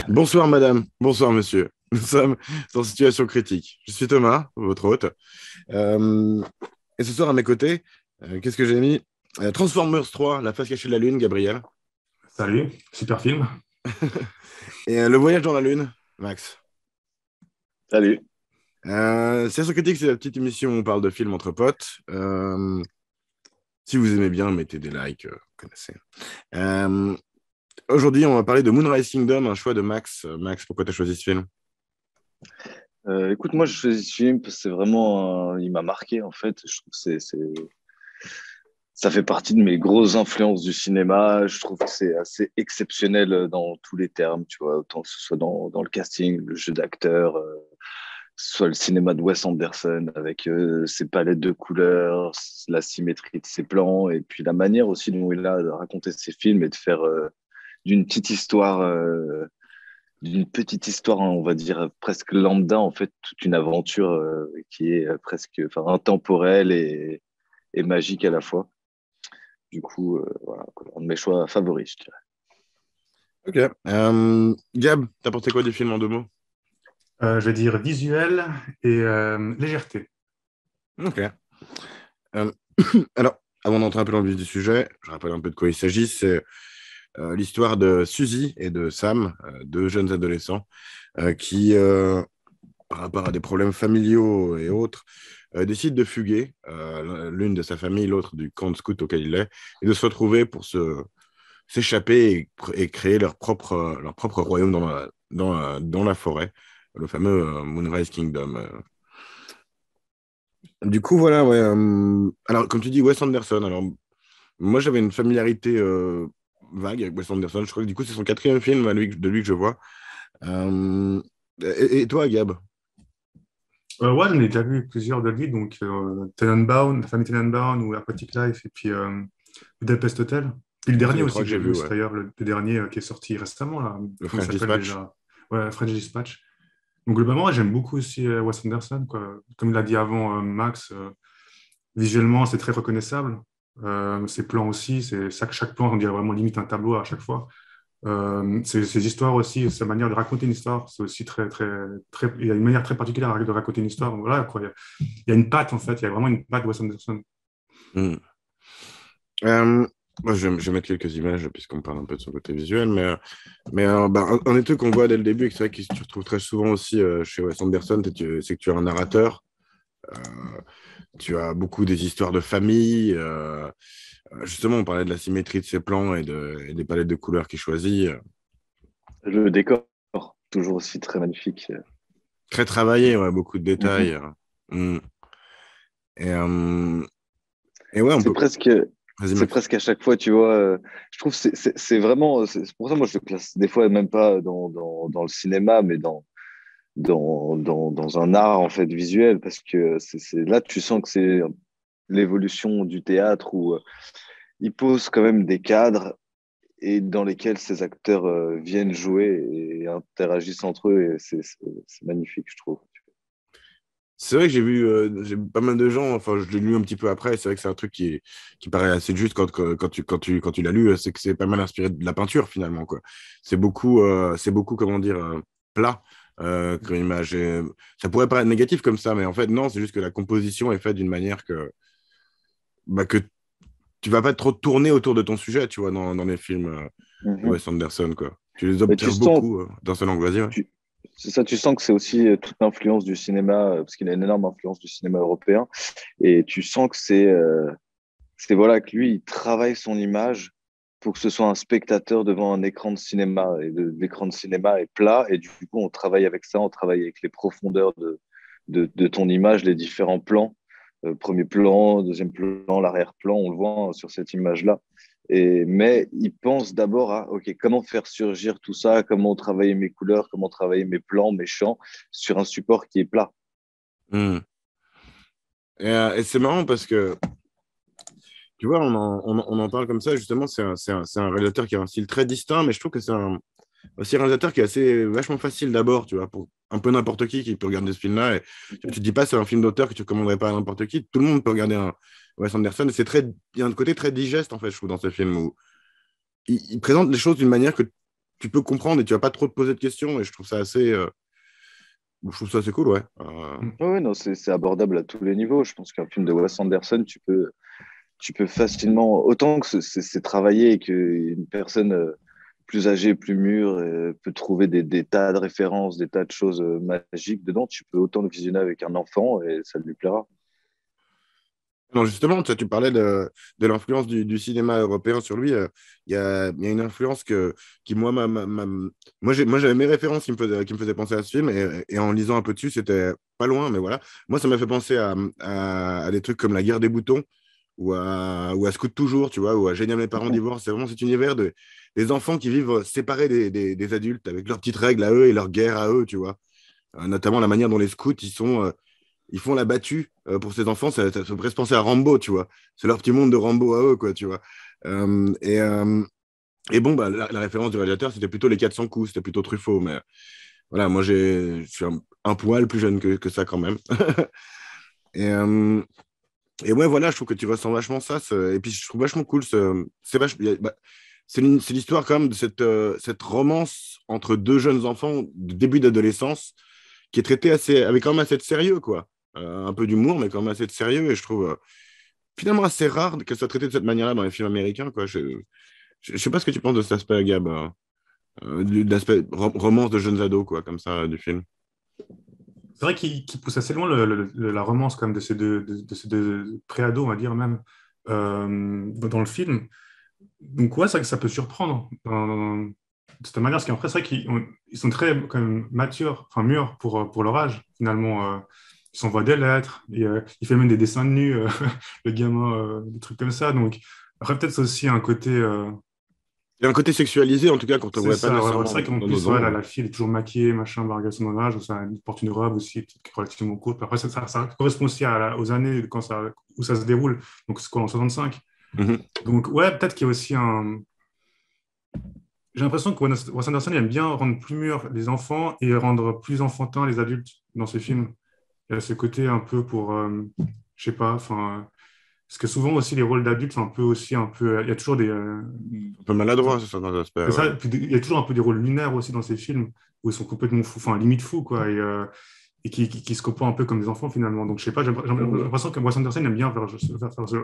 Bonsoir madame, bonsoir monsieur. Nous sommes en situation critique. Je suis Thomas, votre hôte. Euh, et ce soir à mes côtés, qu'est-ce que j'ai mis? Transformers 3, La face cachée de la Lune, Gabriel. Salut, super film. Et Le voyage dans la Lune, Max. Salut. Situation critique, c'est la petite émission où on parle de films entre potes. Si vous aimez bien, mettez des likes, vous connaissez. Euh, Aujourd'hui, on va parler de Moonrise Kingdom, un choix de Max. Max, pourquoi tu as choisi ce film? Écoute, moi, je choisis ce film parce que c'est vraiment, il m'a marqué en fait. Je trouve que ça fait partie de mes grosses influences du cinéma. Je trouve que c'est assez exceptionnel dans tous les termes, tu vois, autant que ce soit dans le casting, le jeu d'acteur, que ce soit le cinéma de Wes Anderson avec ses palettes de couleurs, la symétrie de ses plans, et puis la manière aussi dont il a de raconter ses films et de faire d'une petite histoire. D'une petite histoire, hein, on va dire presque lambda, en fait, toute une aventure qui est presque enfin, intemporelle et magique à la fois. Du coup, voilà, un de mes choix favoris, je dirais. Ok. Gab, t'as pensé quoi du film en deux mots? Je vais dire visuel et légèreté. Ok. Euh, alors, avant d'entrer un peu dans le vif du sujet, je rappelle un peu de quoi il s'agit. C'est l'histoire de Suzy et de Sam, deux jeunes adolescents, qui, par rapport à des problèmes familiaux et autres, décident de fuguer, l'une de sa famille, l'autre du camp de scout auquel il est, et de se retrouver pour s'échapper et créer leur propre royaume dans la forêt, le fameux Moonrise Kingdom. Du coup, voilà, ouais. Alors, comme tu dis, Wes Anderson. Alors, moi, j'avais une familiarité vague avec Wes Anderson. Je crois que du coup, c'est son quatrième film de lui que je vois. Euh, et toi, Gab? Ouais, j'en ai déjà vu plusieurs de lui, donc Tenenbaum, la famille Tenenbaum ou Aquatic Life, et puis Budapest Hotel. Puis le C'est dernier les aussi trois que que j'ai j'ai vu, vus, c'est ouais. d'ailleurs le dernier qui est sorti récemment, là. Le Comment il French s'appelle Dispatch. déjà? Ouais, French Dispatch. Donc globalement, j'aime beaucoup aussi Wes Anderson, quoi. Comme il l'a dit avant Max, visuellement, c'est très reconnaissable. Ses plans aussi, chaque plan, on dirait vraiment limite un tableau à chaque fois. Ses histoires aussi, sa manière de raconter une histoire, c'est aussi très, très, très. Il y a une manière très particulière de raconter une histoire. Donc voilà, quoi. Il y a une patte, en fait. Il y a vraiment une patte Wes Anderson. Hmm. Moi, je vais mettre quelques images puisqu'on parle un peu de son côté visuel, mais bah, un des trucs qu'on voit dès le début, et que c'est vrai que tu retrouves très souvent aussi chez Wes Anderson, c'est que tu as un narrateur, euh, tu as beaucoup des histoires de famille. Justement, on parlait de la symétrie de ses plans et des palettes de couleurs qu'il choisit. Le décor, toujours aussi très magnifique. Très travaillé, ouais, beaucoup de Mhm. détails. Mm. Et, euh, et ouais, on C'est peut. presque, Vas-y, c'est Max. presque à chaque fois, tu vois. Je trouve que c'est vraiment. C'est pour ça, moi, je le classe des fois même pas dans le cinéma, mais dans un art en fait visuel, parce que là, tu sens que c'est l'évolution du théâtre où il pose quand même des cadres et dans lesquels ces acteurs viennent jouer et interagissent entre eux. Et c'est magnifique, je trouve. C'est vrai que j'ai vu pas mal de gens, enfin, je l'ai lu un petit peu après, c'est vrai que c'est un truc qui paraît assez juste quand tu l'as lu, c'est que c'est pas mal inspiré de la peinture finalement, quoi. C'est beaucoup, comment dire, plat comme image. Et, ça pourrait paraître négatif comme ça, mais en fait, non, c'est juste que la composition est faite d'une manière que tu vas pas trop tourner autour de ton sujet, tu vois, dans les films de Mhm. Wes Anderson, quoi. Tu les Mais tu observes sens, beaucoup d'un seul angle, vas-y, ouais. tu, c'est ça, tu sens que c'est aussi toute l'influence du cinéma, parce qu'il a une énorme influence du cinéma européen, et tu sens que c'est voilà que lui, il travaille son image pour que ce soit un spectateur devant un écran de cinéma. Et l'écran de cinéma est plat. Et du coup, on travaille avec ça, on travaille avec les profondeurs de ton image, les différents plans. Premier plan, deuxième plan, l'arrière-plan, on le voit hein, sur cette image-là. Mais il pense d'abord à OK, comment faire surgir tout ça, comment travailler mes couleurs, comment travailler mes plans, mes champs sur un support qui est plat. Hmm. Et c'est marrant parce que tu vois, on en parle comme ça, justement, c'est un réalisateur qui a un style très distinct, mais je trouve que aussi un réalisateur qui est assez vachement facile d'abord, tu vois, pour un peu n'importe qui peut regarder ce film-là. Et tu te dis pas c'est un film d'auteur que tu recommanderais pas à n'importe qui. Tout le monde peut regarder un Wes Anderson. Et il y a un côté très digeste, en fait, je trouve, dans ce film où il présente les choses d'une manière que tu peux comprendre et tu vas pas trop te poser de questions. Et je trouve ça assez cool, ouais. Ouais, non, c'est abordable à tous les niveaux. Je pense qu'un film de Wes Anderson, tu peux facilement, autant que c'est travaillé et qu'une personne plus âgée, plus mûre, peut trouver des tas de références, des tas de choses magiques dedans, tu peux autant le visionner avec un enfant et ça lui plaira. Non, justement, tu parlais de l'influence du cinéma européen sur lui. Il y a une influence qui, moi, moi, j'avais mes références qui me faisaient penser à ce film. Et en lisant un peu dessus, c'était pas loin, mais voilà. Moi, ça m'a fait penser à des trucs comme La Guerre des boutons ou à Scout toujours, tu vois, ou à Génial mes parents divorcent. C'est vraiment cet univers des enfants qui vivent séparés des adultes, avec leurs petites règles à eux et leurs guerres à eux, tu vois. Notamment la manière dont les scouts, ils font la battue pour ces enfants, ça fait presque penser à Rambo, tu vois. C'est leur petit monde de Rambo à eux, quoi, tu vois. Euh, et, euh, et bon, bah, la référence du réalisateur, c'était plutôt les 400 coups, c'était plutôt Truffaut. Mais voilà, moi, je suis un poil plus jeune que ça quand même. Et, euh, et ouais, voilà, je trouve que tu ressens vachement ça. Et puis, je trouve vachement cool. Bah, c'est l'histoire quand même de cette romance entre deux jeunes enfants de début d'adolescence qui est traitée avec quand même assez de sérieux, quoi. Un peu d'humour, mais quand même assez de sérieux. Et je trouve finalement assez rare qu'elle soit traitée de cette manière-là dans les films américains, quoi. Je sais pas ce que tu penses de cet aspect, Gab, de l'aspect romance de jeunes ados, quoi, comme ça, du film. C'est vrai qu'il pousse assez loin la romance quand même de ces deux préados, on va dire même, dans le film. Donc ouais, c'est vrai que ça peut surprendre de cette manière, parce qu'après, c'est vrai qu'ils sont très quand même matures, enfin mûrs pour leur âge, finalement. Ils s'envoient des lettres, il fait même des dessins de nus, le gamin, des trucs comme ça. Donc après, peut-être c'est aussi un côté... Il y a un côté sexualisé, en tout cas, qu'on ne c'est voit pas ça, ouais, ouais. C'est nécessairement vrai qu'en dans plus, nos ouais, ombres. la fille elle est toujours maquillée, machin, malgré son âge, elle porte une robe aussi qui est relativement courte. Après, ça correspond aussi aux années où ça se déroule. Donc c'est quoi, en 65. Mhm. Donc ouais, peut-être qu'il y a aussi un... J'ai l'impression que Wes Anderson il aime bien rendre plus mûrs les enfants et rendre plus enfantins les adultes dans ses films. Il y a ce côté un peu pour, je sais pas, enfin, parce que souvent aussi les rôles d'adultes sont un peu aussi un peu, il y a toujours des, Un peu maladroit, c'est ça, dans l'aspect, c'est ouais. ça, puis il y a toujours un peu des rôles lunaires aussi dans ces films où ils sont complètement fous, enfin limite fous quoi, et qui se comportent un peu comme des enfants finalement. Donc je sais pas, j'ai Mhm. l'impression que Wes Anderson aime bien faire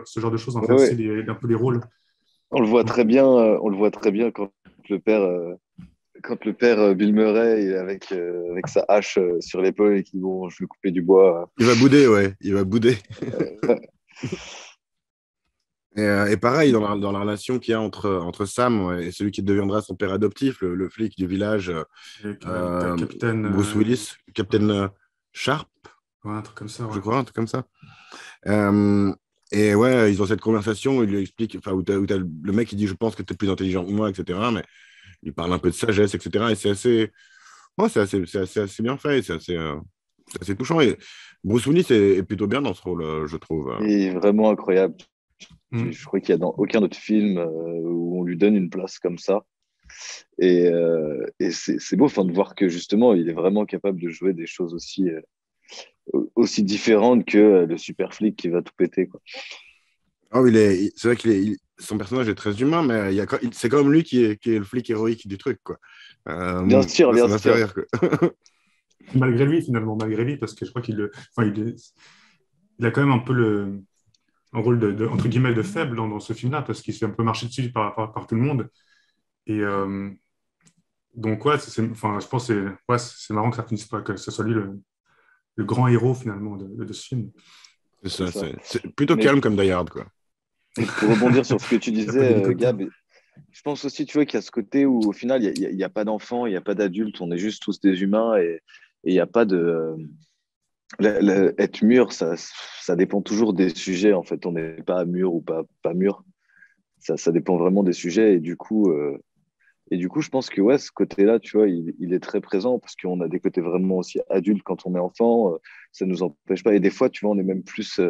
ce genre de choses, Ouais, inverser ouais. un peu les rôles. On le voit très bien le père, euh, quand le père Bill Murray il est avec sa hache sur l'épaule et qui dit bon, je vais couper du bois. Il va bouder, ouais, il va bouder. Ouais, Et pareil, dans la relation qu'il y a entre Sam, ouais, et celui qui deviendra son père adoptif, le flic du village, avec euh, Capitaine, Bruce Willis, ouais, Captain Sharp, ouais, un truc comme ça, je ouais. crois, un truc comme ça. Euh, et ouais, ils ont cette conversation, où il lui explique, enfin, où t'as le mec qui dit, je pense que tu es plus intelligent que moi, etc. Mais il parle un peu de sagesse, etc. Et c'est assez, ouais, c'est assez bien fait, c'est assez touchant. Et Bruce Willis est plutôt bien dans ce rôle, je trouve. il est vraiment incroyable. Mm. Je crois qu'il y a dans aucun autre film où on lui donne une place comme ça. Et c'est beau enfin, de voir que justement, il est vraiment capable de jouer des choses aussi différentes que le super flic qui va tout péter, quoi. Ah, c'est vrai son personnage est très humain, mais c'est quand même lui qui est le flic héroïque du truc, quoi. Bien sûr, Moi, ça bien m'a fait sûr. rire, quoi. Malgré lui, finalement, malgré lui, parce que je crois enfin, il a quand même un peu un rôle entre guillemets de faible dans ce film-là, parce qu'il se fait un peu marcher dessus par tout le monde. Et donc, ouais, enfin, je pense que c'est marrant que ça finisse pas, que ce soit lui le grand héros, finalement, de ce film. C'est C'est ça, ça. c'est plutôt Mais calme comme Die Hard, quoi. pour rebondir sur ce que tu Il n'y a pas disais, d'hélicoptère. Gab, je pense aussi, tu vois, qu'il y a ce côté où, au final, il y a pas d'enfants, il n'y a pas d'adultes, on est juste tous des humains et il n'y a pas de. Être mûr, ça dépend toujours des sujets, en fait. On n'est pas mûr ou pas mûr. Ça dépend vraiment des sujets. Et du coup, je pense que ouais, ce côté-là, tu vois, il est très présent parce qu'on a des côtés vraiment aussi adultes quand on est enfant. Ça ne nous empêche pas. Et des fois, tu vois, on est même plus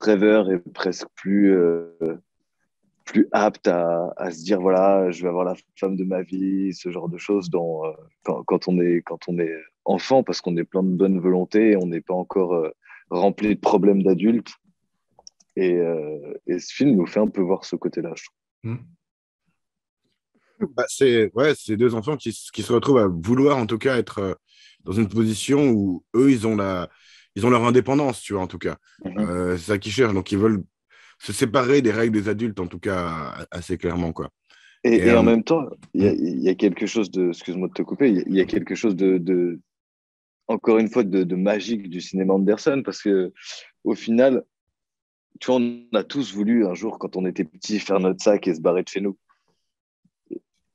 rêveur et presque plus apte à se dire, voilà, je vais avoir la femme de ma vie, ce genre de choses quand on est enfant, parce qu'on est plein de bonne volonté et on n'est pas encore rempli de problèmes d'adultes. Et ce film nous fait un peu voir ce côté-là, je trouve. Mm. Bah, c'est deux enfants qui se retrouvent à vouloir en tout cas être dans une position où eux, ils ont leur indépendance, tu vois, en tout cas. Mhm. C'est ça qu'ils cherchent. Donc, ils veulent se séparer des règles des adultes, en tout cas, assez clairement, quoi. Et, Et en même temps, il y a quelque chose de, excuse-moi de te couper, il y a quelque chose encore une fois, de magique du cinéma Anderson, parce que au final, tu vois, on a tous voulu un jour, quand on était petit, faire notre sac et se barrer de chez nous.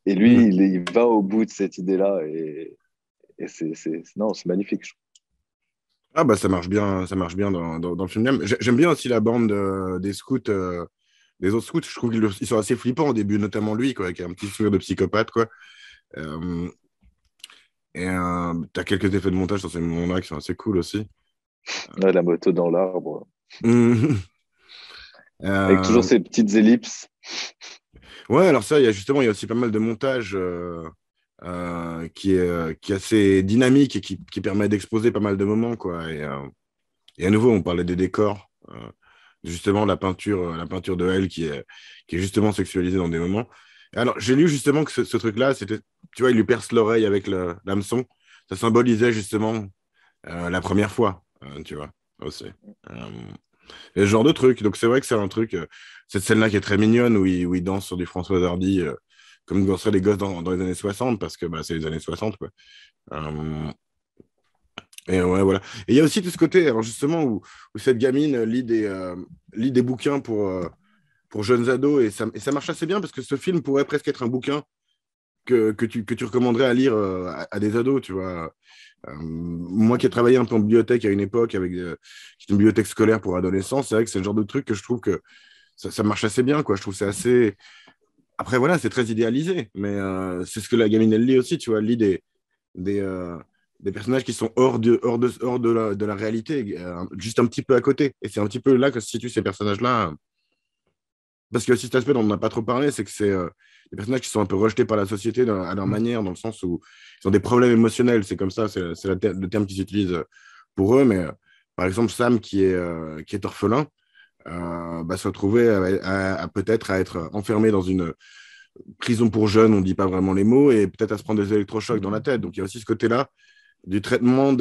Et lui, il va au bout de cette idée-là, et non, c'est magnifique. ah, bah, ça marche bien dans le film même. J'aime bien aussi la bande des scouts, des autres scouts. Je trouve qu'ils sont assez flippants au début, notamment lui, quoi, qui a un petit sourire de psychopathe, quoi. Euh, et t'as quelques effets de montage dans ces moments-là qui sont assez cool aussi. Ouais, la moto dans l'arbre, avec toujours Euh, ces petites ellipses. Ouais, alors ça, il y a aussi pas mal de montage qui est assez dynamique et qui permet d'exposer pas mal de moments, quoi. Et à nouveau, on parlait des décors, justement la peinture de elle qui est justement sexualisée dans des moments. Alors, j'ai lu justement que ce truc-là, c'était, tu vois, il lui perce l'oreille avec l'hameçon. Ça symbolisait justement la première fois, tu vois, aussi. Euh, et ce genre de truc. Donc, c'est vrai que c'est un truc. Cette scène-là qui est très mignonne où il danse sur du François Hardy, comme danseraient les gosses dans les années 60, parce que bah, c'est les années 60, quoi. Euh, et ouais, voilà. Et il y a aussi tout ce côté, alors justement, où cette gamine lit des bouquins pour jeunes ados, et ça marche assez bien, parce que ce film pourrait presque être un bouquin que tu recommanderais à lire à des ados, tu vois. Moi qui ai travaillé un peu en bibliothèque à une époque, qui est une bibliothèque scolaire pour adolescents, c'est vrai que c'est le genre de truc que je trouve que ça marche assez bien, quoi. Je trouve que c'est assez. Après, voilà, c'est très idéalisé, mais c'est ce que la gamine, elle lit aussi, tu vois. Elle lit des, euh, des personnages qui sont hors de la réalité, juste un petit peu à côté. Et c'est un petit peu là que se situent ces personnages-là. Parce qu'il y a aussi cet aspect dont on n'a pas trop parlé, c'est que c'est des personnages qui sont un peu rejetés par la société à leur Mm. manière, dans le sens où ils ont des problèmes émotionnels. C'est comme ça, c'est le terme qu'ils utilisent pour eux. Mais par exemple, Sam, qui est orphelin, se retrouver peut-être à être enfermé dans une prison pour jeunes, on ne dit pas vraiment les mots, et peut-être à se prendre des électrochocs dans la tête. Donc il y a aussi ce côté-là du traitement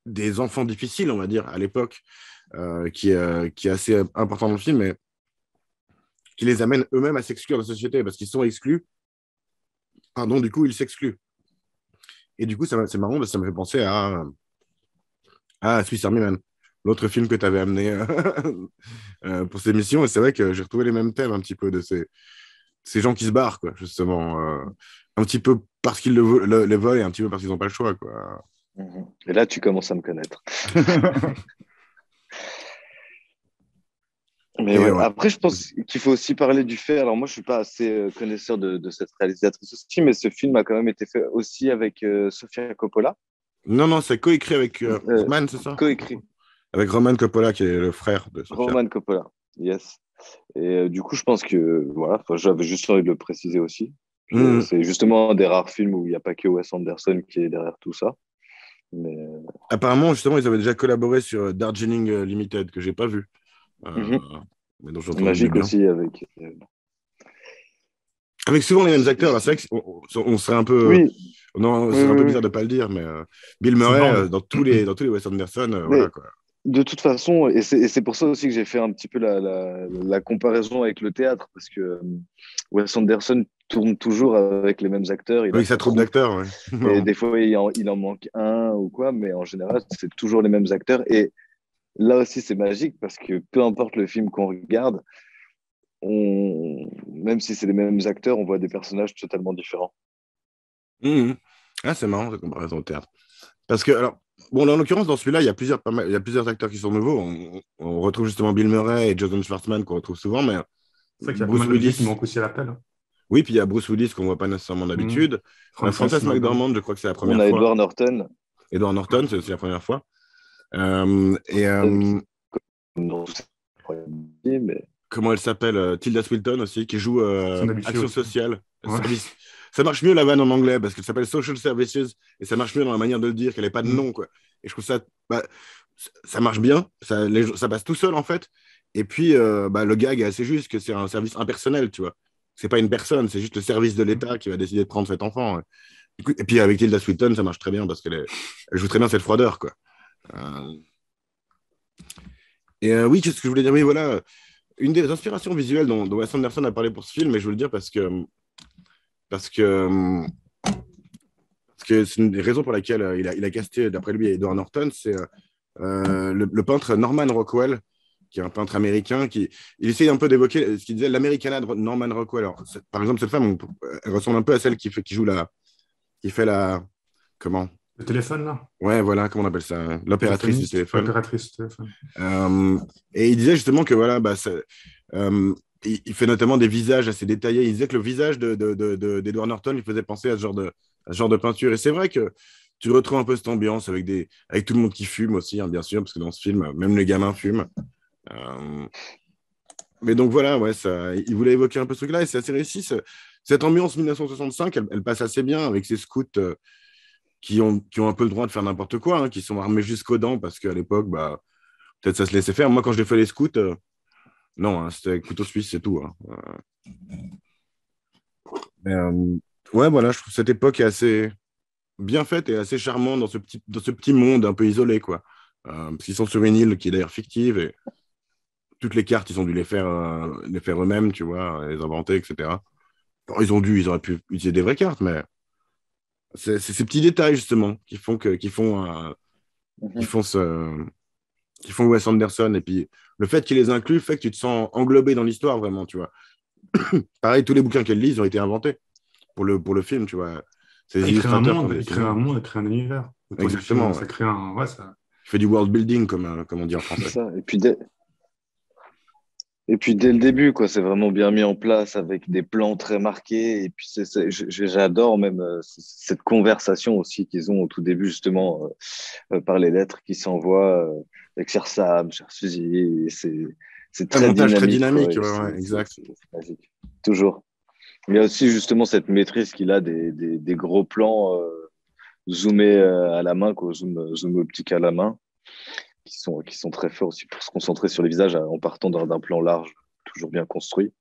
des enfants difficiles, on va dire, à l'époque, qui est assez important dans le film, mais qui les amène eux-mêmes à s'exclure de la société, parce qu'ils sont exclus, pardon, du coup, ils s'excluent. Et du coup, c'est marrant, parce que ça me fait penser à Swiss Army Man, l'autre film que tu avais amené pour ces missions, et c'est vrai que j'ai retrouvé les mêmes thèmes un petit peu de ces gens qui se barrent, quoi, justement, un petit peu parce qu'ils le veulent et un petit peu parce qu'ils n'ont pas le choix, quoi. Mhm. Et là, tu commences à me connaître. Mais Et ouais, ouais. après, je pense qu'il faut aussi parler du fait. Alors, moi, je suis pas assez connaisseur de cette réalisatrice aussi, mais ce film a quand même été fait aussi avec Sofia Coppola, Non, non, c'est coécrit avec euh, Roman, c'est ça? coécrit. Avec Roman Coppola, qui est le frère de Sofia. Roman Coppola, yes. Et du coup, je pense que voilà, enfin, j'avais juste envie de le préciser aussi. Que Mm. c'est justement un des rares films où il n'y a pas que Wes Anderson qui est derrière tout ça. Mais Apparemment, justement, ils avaient déjà collaboré sur Darjeeling Limited, que j'ai pas vu, euh, mhm. mais dont j'ai entendu du Magique bien. aussi avec. Avec souvent les mêmes acteurs, là, c'est vrai qu'on serait un peu, Oui, non, ce oui, serait un peu oui, bizarre oui. de pas le dire, mais Bill C'est Murray, Bond. dans tous les Wes Anderson, voilà, Mais quoi. de toute façon, et c'est pour ça aussi que j'ai fait un petit peu la comparaison avec le théâtre, parce que Wes Anderson tourne toujours avec les mêmes acteurs, il a Oui, sa sa troupe troupe, d'acteurs, ouais. et Marrant. des fois il en manque un ou quoi, mais en général, c'est toujours les mêmes acteurs. Et là aussi, c'est magique, parce que peu importe le film qu'on regarde, même si c'est les mêmes acteurs, on voit des personnages totalement différents. Mhm. Ah, c'est marrant, cette comparaison au théâtre. Parce que, alors, bon, là, en l'occurrence, dans celui-là, il y a plusieurs acteurs qui sont nouveaux. On retrouve justement Bill Murray et Jason Schwartzman qu'on retrouve souvent, mais C'est vrai qu'il y a pas mal Bruce de vieux qui Willis, manquent aussi à l'appel, hein. oui, puis il y a Bruce Willis qu'on voit pas nécessairement Mhm. d'habitude. Frances Frances McDormand. McDormand, je crois que c'est la On première a fois. Edward Norton, Edward Norton, c'est aussi la première fois. qui, Et comme dans tous ces- mais comment elle s'appelle, Tilda Swinton aussi, qui joue Son habitué Action aussi. sociale. Ouais. Ça marche mieux la vanne en anglais parce qu'elle s'appelle Social Services et ça marche mieux dans la manière de le dire, qu'elle n'ait pas de Mm. nom, quoi. Et je trouve ça, bah, ça marche bien, ça passe tout seul en fait. Et puis le gag est assez juste que c'est un service impersonnel, tu vois. C'est pas une personne, c'est juste le service de Mm. l'État qui va décider de prendre cet enfant. Ouais. Du coup, et puis avec Tilda Swinton, ça marche très bien parce elle joue très bien cette froideur, quoi. Euh, oui, qu'est-ce que je voulais dire? Oui, voilà, une des inspirations visuelles dont Wes Anderson a parlé pour ce film, et je veux le dire parce que, parce que c'est une des raisons pour laquelle il a casté, d'après lui, Edward Norton, c'est le peintre Norman Rockwell, qui est un peintre américain, il essaye un peu d'évoquer ce qu'il disait, l'Americana de Norman Rockwell. Alors, par exemple, cette femme, elle ressemble un peu à celle qui fait la, comment? Le téléphone, là? Ouais, voilà, comment on appelle ça? L'opératrice du Téléphoniste, téléphone. l'opératrice du téléphone. Euh, et il disait justement que voilà, euh, il fait notamment des visages assez détaillés. Il disait que le visage d'Edward Norton, il faisait penser à ce genre de peinture. Et c'est vrai que tu retrouves un peu cette ambiance avec tout le monde qui fume aussi, hein, bien sûr, parce que dans ce film, même les gamins fument. Euh, mais donc voilà, ouais, il voulait évoquer un peu ce truc-là et c'est assez réussi. Cette ambiance 1965, elle passe assez bien avec ces scouts qui ont un peu le droit de faire n'importe quoi, hein, qui sont armés jusqu'aux dents parce qu'à l'époque, bah, peut-être ça se laissait faire. Moi, quand j'ai fait les scouts, non, hein, c'était couteau suisse, c'est tout. Hein. Mais, ouais, voilà, je trouve cette époque est assez bien faite et assez charmante dans ce petit monde un peu isolé, quoi. Parce qu'ils sont sur une île qui est d'ailleurs fictive et toutes les cartes, ils ont dû les faire eux-mêmes, tu vois, les inventer, etc. Bon, ils auraient pu utiliser des vraies cartes, mais c'est ces petits détails, justement, qui Mhm. font qui font Wes Anderson. Et puis, le fait qu'il les inclut fait que tu te sens englobé dans l'histoire, vraiment, tu vois. Pareil, tous les bouquins qu'elle lit, ils ont été inventés pour le film, tu vois. C'est Ah, les illustrateurs qui ont il crée un dessiné. monde, il crée un univers autour du film. Exactement, ouais. Ça crée un. Ouais, ça. Il fait du world building, comme on dit en C'est français. ça. Et puis dès le début, quoi, c'est vraiment bien mis en place avec des plans très marqués. Et puis j'adore même cette conversation aussi qu'ils ont au tout début, justement, par les lettres qui s'envoient avec cher Sam, cher Suzy. Et c'est Un très montage très dynamique, quoi. dynamique, Et ouais, ouais, exact. c'est magique. Toujours. Il y a aussi justement cette maîtrise qu'il a des gros plans zoomés à la main, quoi, zoom optique à la main, qui sont très forts aussi pour se concentrer sur les visages en partant d'un plan large, toujours bien construit.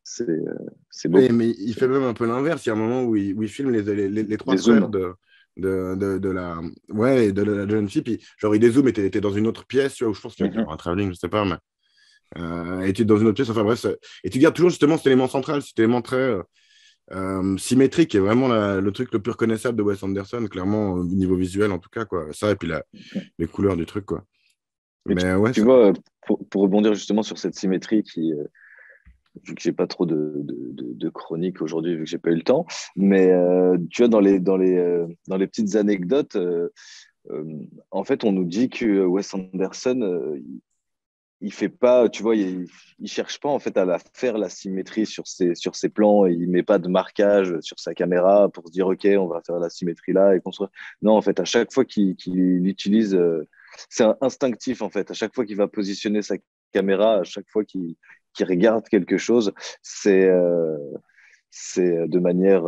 C'est Oui, beau. mais il fait même un peu l'inverse. Il y a un moment où il filme les trois Les frères zooms. de la, ouais, de la jeune fille. Puis, genre, il dézoome et t'es dans une autre pièce, tu vois, où je pense qu'il y a Mhm. un travelling, je sais pas, mais. Et tu es dans une autre pièce, enfin bref. Et tu gardes toujours justement cet élément central, cet élément très symétrique, qui est vraiment le truc le plus reconnaissable de Wes Anderson, clairement, au niveau visuel en tout cas, quoi. Ça, et puis les couleurs du truc, quoi. Mais Mais ouais, tu vois, pour rebondir justement sur cette symétrie vu que j'ai pas trop de chroniques aujourd'hui, vu que j'ai pas eu le temps, mais tu vois, dans les petites anecdotes, euh, en fait, on nous dit que Wes Anderson, il fait pas, tu vois, il cherche pas en fait à faire la symétrie sur ses plans, et il met pas de marquage sur sa caméra pour se dire ok, on va faire la symétrie là et construire. Non, en fait, à chaque fois qu'il utilise, c'est instinctif en fait. À chaque fois qu'il va positionner sa caméra, à chaque fois qu'il regarde quelque chose, c'est euh, c'est de manière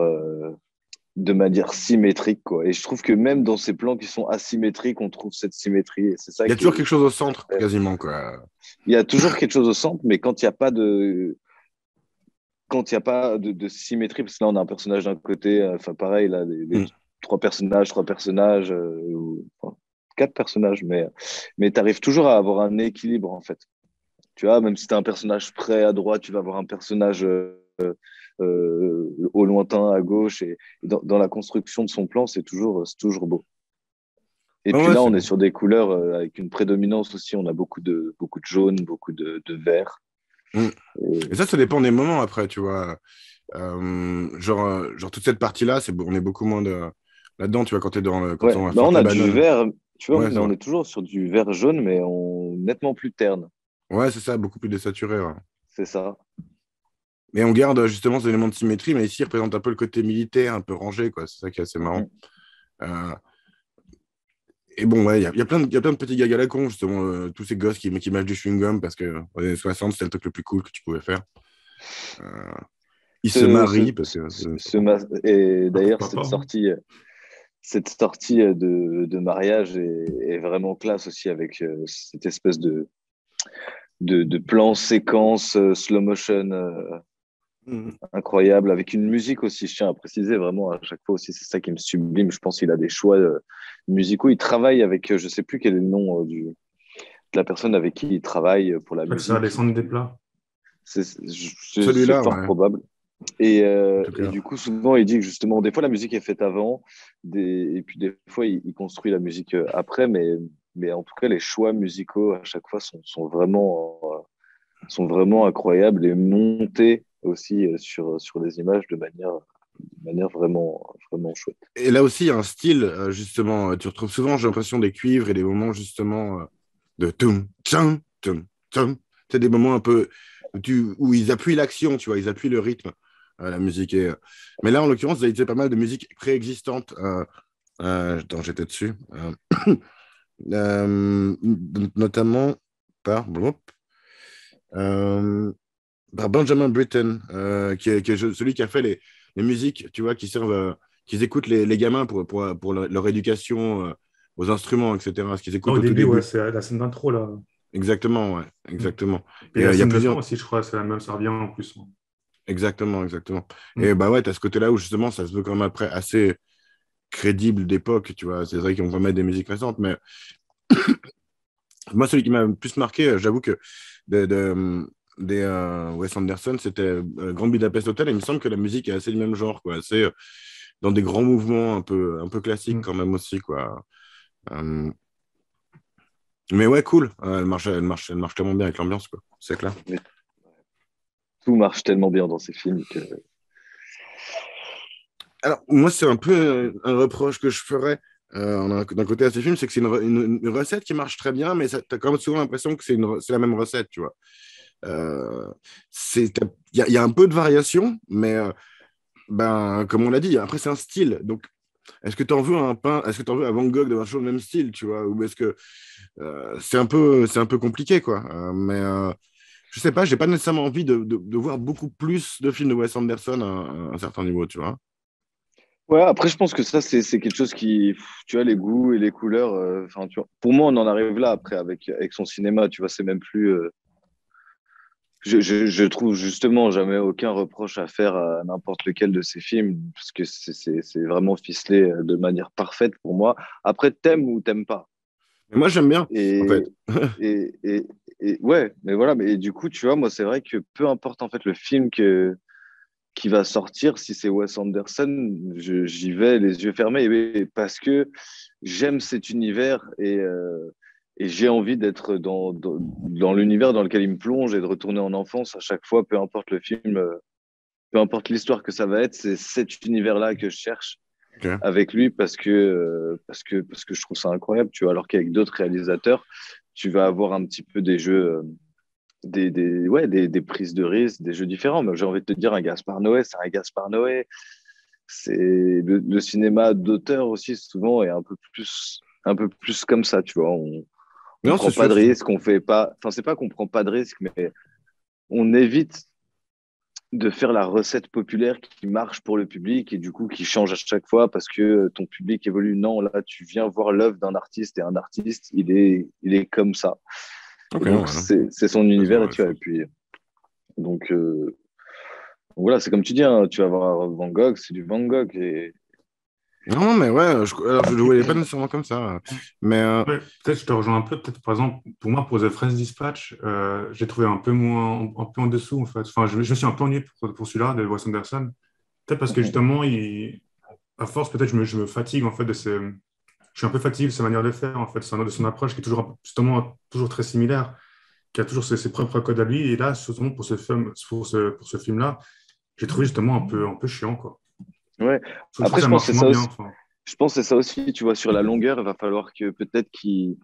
symétrique, quoi. Et je trouve que même dans ces plans qui sont asymétriques, on trouve cette symétrie. Et c'est ça il y a toujours quelque chose au centre, quasiment, quoi. il y a toujours quelque chose au centre, mais quand il y a pas de symétrie, parce que là on a un personnage d'un côté, enfin pareil là, les Mm. trois personnages, enfin, quatre personnages, mais tu arrives toujours à avoir un équilibre en fait. Tu vois, même si tu as un personnage près à droite, tu vas avoir un personnage au lointain à gauche, et dans la construction de son plan, c'est toujours beau. Et Ouais, puis ouais, là, on est sur des couleurs avec une prédominance aussi. On a beaucoup de jaune, beaucoup de vert. mm. Et Et ça dépend des moments après, tu vois. Genre toute cette partie-là, on est beaucoup moins là-dedans, tu vois, quand ouais, on va bah Fort on a du Lebanon. vert, tu vois, Ouais, mais c'est on vrai. est toujours sur du vert jaune, mais nettement plus terne. Ouais, c'est ça, beaucoup plus désaturé. Ouais. C'est ça. Mais on garde justement ces éléments de symétrie, mais ici, il représente un peu le côté militaire, un peu rangé, quoi. C'est ça qui est assez marrant. Mhm. Euh, Et bon, ouais, il y a plein de petits gags à la con, justement, tous ces gosses qui mâchent du chewing-gum parce que dans les années 60, c'était le truc le plus cool que tu pouvais faire. Euh, Ils se Ce, ce, marient parce que. et Ah, d'ailleurs, pourquoi pas, hein. cette sortie de mariage est vraiment classe aussi avec cette espèce de plan séquence slow motion Mhm. incroyable avec une musique aussi. Je tiens à préciser vraiment à chaque fois aussi, c'est ça qui me sublime. Je pense qu'il a des choix musicaux. Il travaille avec, je sais plus quel est le nom de la personne avec qui il travaille pour la Je crois que c'est musique. Alexandre Desplat. C'est Celui-là, fort ouais, probable. en tout Et cas. du coup, souvent, il dit que justement, des fois, la musique est faite avant, et puis des fois, il construit la musique après, mais en tout cas, les choix musicaux à chaque fois sont vraiment incroyables et montés aussi sur les images de manière vraiment, vraiment chouette. Et là aussi, il y a un style, justement, tu retrouves souvent, j'ai l'impression, des cuivres et des moments, justement, de tum, tcham, tum, tum. C'est des moments un peu où ils appuient l'action, tu vois, ils appuient le rythme, la musique. Mais là, en l'occurrence, vous avez utilisé pas mal de musique préexistante. Attends, j'étais dessus. Notamment par, euh, par Benjamin Britten, qui est celui qui a fait les musiques, tu vois, qui servent, qu'ils écoutent les gamins pour leur éducation aux instruments, etc. Ce qu'ils Ah, écoutent au au tout début, ouais, début. c'est la scène d'intro, là. Exactement, ouais, Mm. exactement. Et Et la il y a scène de fin plusieurs. aussi, je crois, c'est la même, ça revient en plus. Exactement, exactement. Et Mm. bah ouais, tu as ce côté-là où justement, ça se veut quand même après assez crédible d'époque, tu vois. C'est vrai qu'on peut mettre des musiques récentes, mais moi, celui qui m'a le plus marqué, j'avoue que des Wes Anderson, c'était Grand Budapest Hotel. Et il me semble que la musique est assez du même genre, quoi. C'est dans des grands mouvements un peu classiques Mm. quand même aussi, quoi. Euh, mais ouais, cool. Elle marche tellement bien avec l'ambiance, quoi. C'est clair. Mais tout marche tellement bien dans ces films que Alors, moi, c'est un peu un reproche que je ferais d'un côté à ces films, c'est que c'est une recette qui marche très bien, mais tu as quand même souvent l'impression que c'est la même recette, tu vois. Euh, il y a un peu de variation, mais ben, comme on l'a dit, après, c'est un style. Donc, est-ce que tu en veux à Van Gogh d'avoir toujours le même style, tu vois, ou est-ce que c'est un peu compliqué, quoi. Je sais pas, j'ai pas nécessairement envie de voir beaucoup plus de films de Wes Anderson à un certain niveau, tu vois. ouais, après, je pense que ça, c'est quelque chose qui, tu vois, les goûts et les couleurs, enfin, tu vois, pour moi, on en arrive là après avec son cinéma, tu vois, c'est même plus. Je trouve justement jamais aucun reproche à faire à n'importe lequel de ces films, parce que c'est vraiment ficelé de manière parfaite pour moi. Après, t'aimes ou t'aimes pas. Mais moi, j'aime bien, en Et, fait. et, et, et ouais, mais voilà, mais du coup, tu vois, moi, c'est vrai que peu importe en fait le film qui va sortir, si c'est Wes Anderson, j'y vais les yeux fermés parce que j'aime cet univers et j'ai envie d'être dans l'univers dans lequel il me plonge et de retourner en enfance à chaque fois, peu importe le film, peu importe l'histoire que ça va être, c'est cet univers-là que je cherche Ok. avec lui parce que je trouve ça incroyable, tu vois, alors qu'avec d'autres réalisateurs, tu vas avoir un petit peu des jeux. Ouais, des prises de risque, des jeux différents. Mais j'ai envie de te dire, un Gaspard Noé, c'est un Gaspard Noé. C'est le cinéma d'auteur aussi souvent est un peu plus comme ça, tu vois. On Non, c'est prend pas sûr, de c'est sûr. risques, on fait pas. Enfin, c'est pas qu'on prend pas de risques, mais on évite de faire la recette populaire qui marche pour le public et du coup qui change à chaque fois parce que ton public évolue. Non, là, tu viens voir l'œuvre d'un artiste et un artiste, il est comme ça. Ok, Et ouais, donc, non. c'est son Ça se univers voit, et ouais, je tu vois. Et pense. puis, donc, voilà, c'est comme tu dis, hein, tu vas voir Van Gogh, c'est du Van Gogh. Et Non, non, mais ouais, alors je ne le voyais pas nécessairement comme ça. Mais Ouais, peut-être je te rejoins un peu. Peut-être, par exemple, pour moi, pour The French Dispatch, j'ai trouvé un peu en dessous, en fait. Enfin, je me suis un peu ennuyé pour celui-là, de Wes Anderson. Peut-être parce que justement, à force, peut-être, je me fatigue, en fait, je suis un peu fatigué de sa manière de faire, en fait, de son approche qui est toujours, justement, toujours très similaire, qui a toujours ses propres codes à lui. Et là, justement, pour ce film-là, j'ai trouvé justement un peu chiant, quoi. ouais. Je trouve que Après, ça marche moins bien, enfin. je pense que c'est ça aussi, tu vois, sur la longueur, il va falloir que peut-être qu'il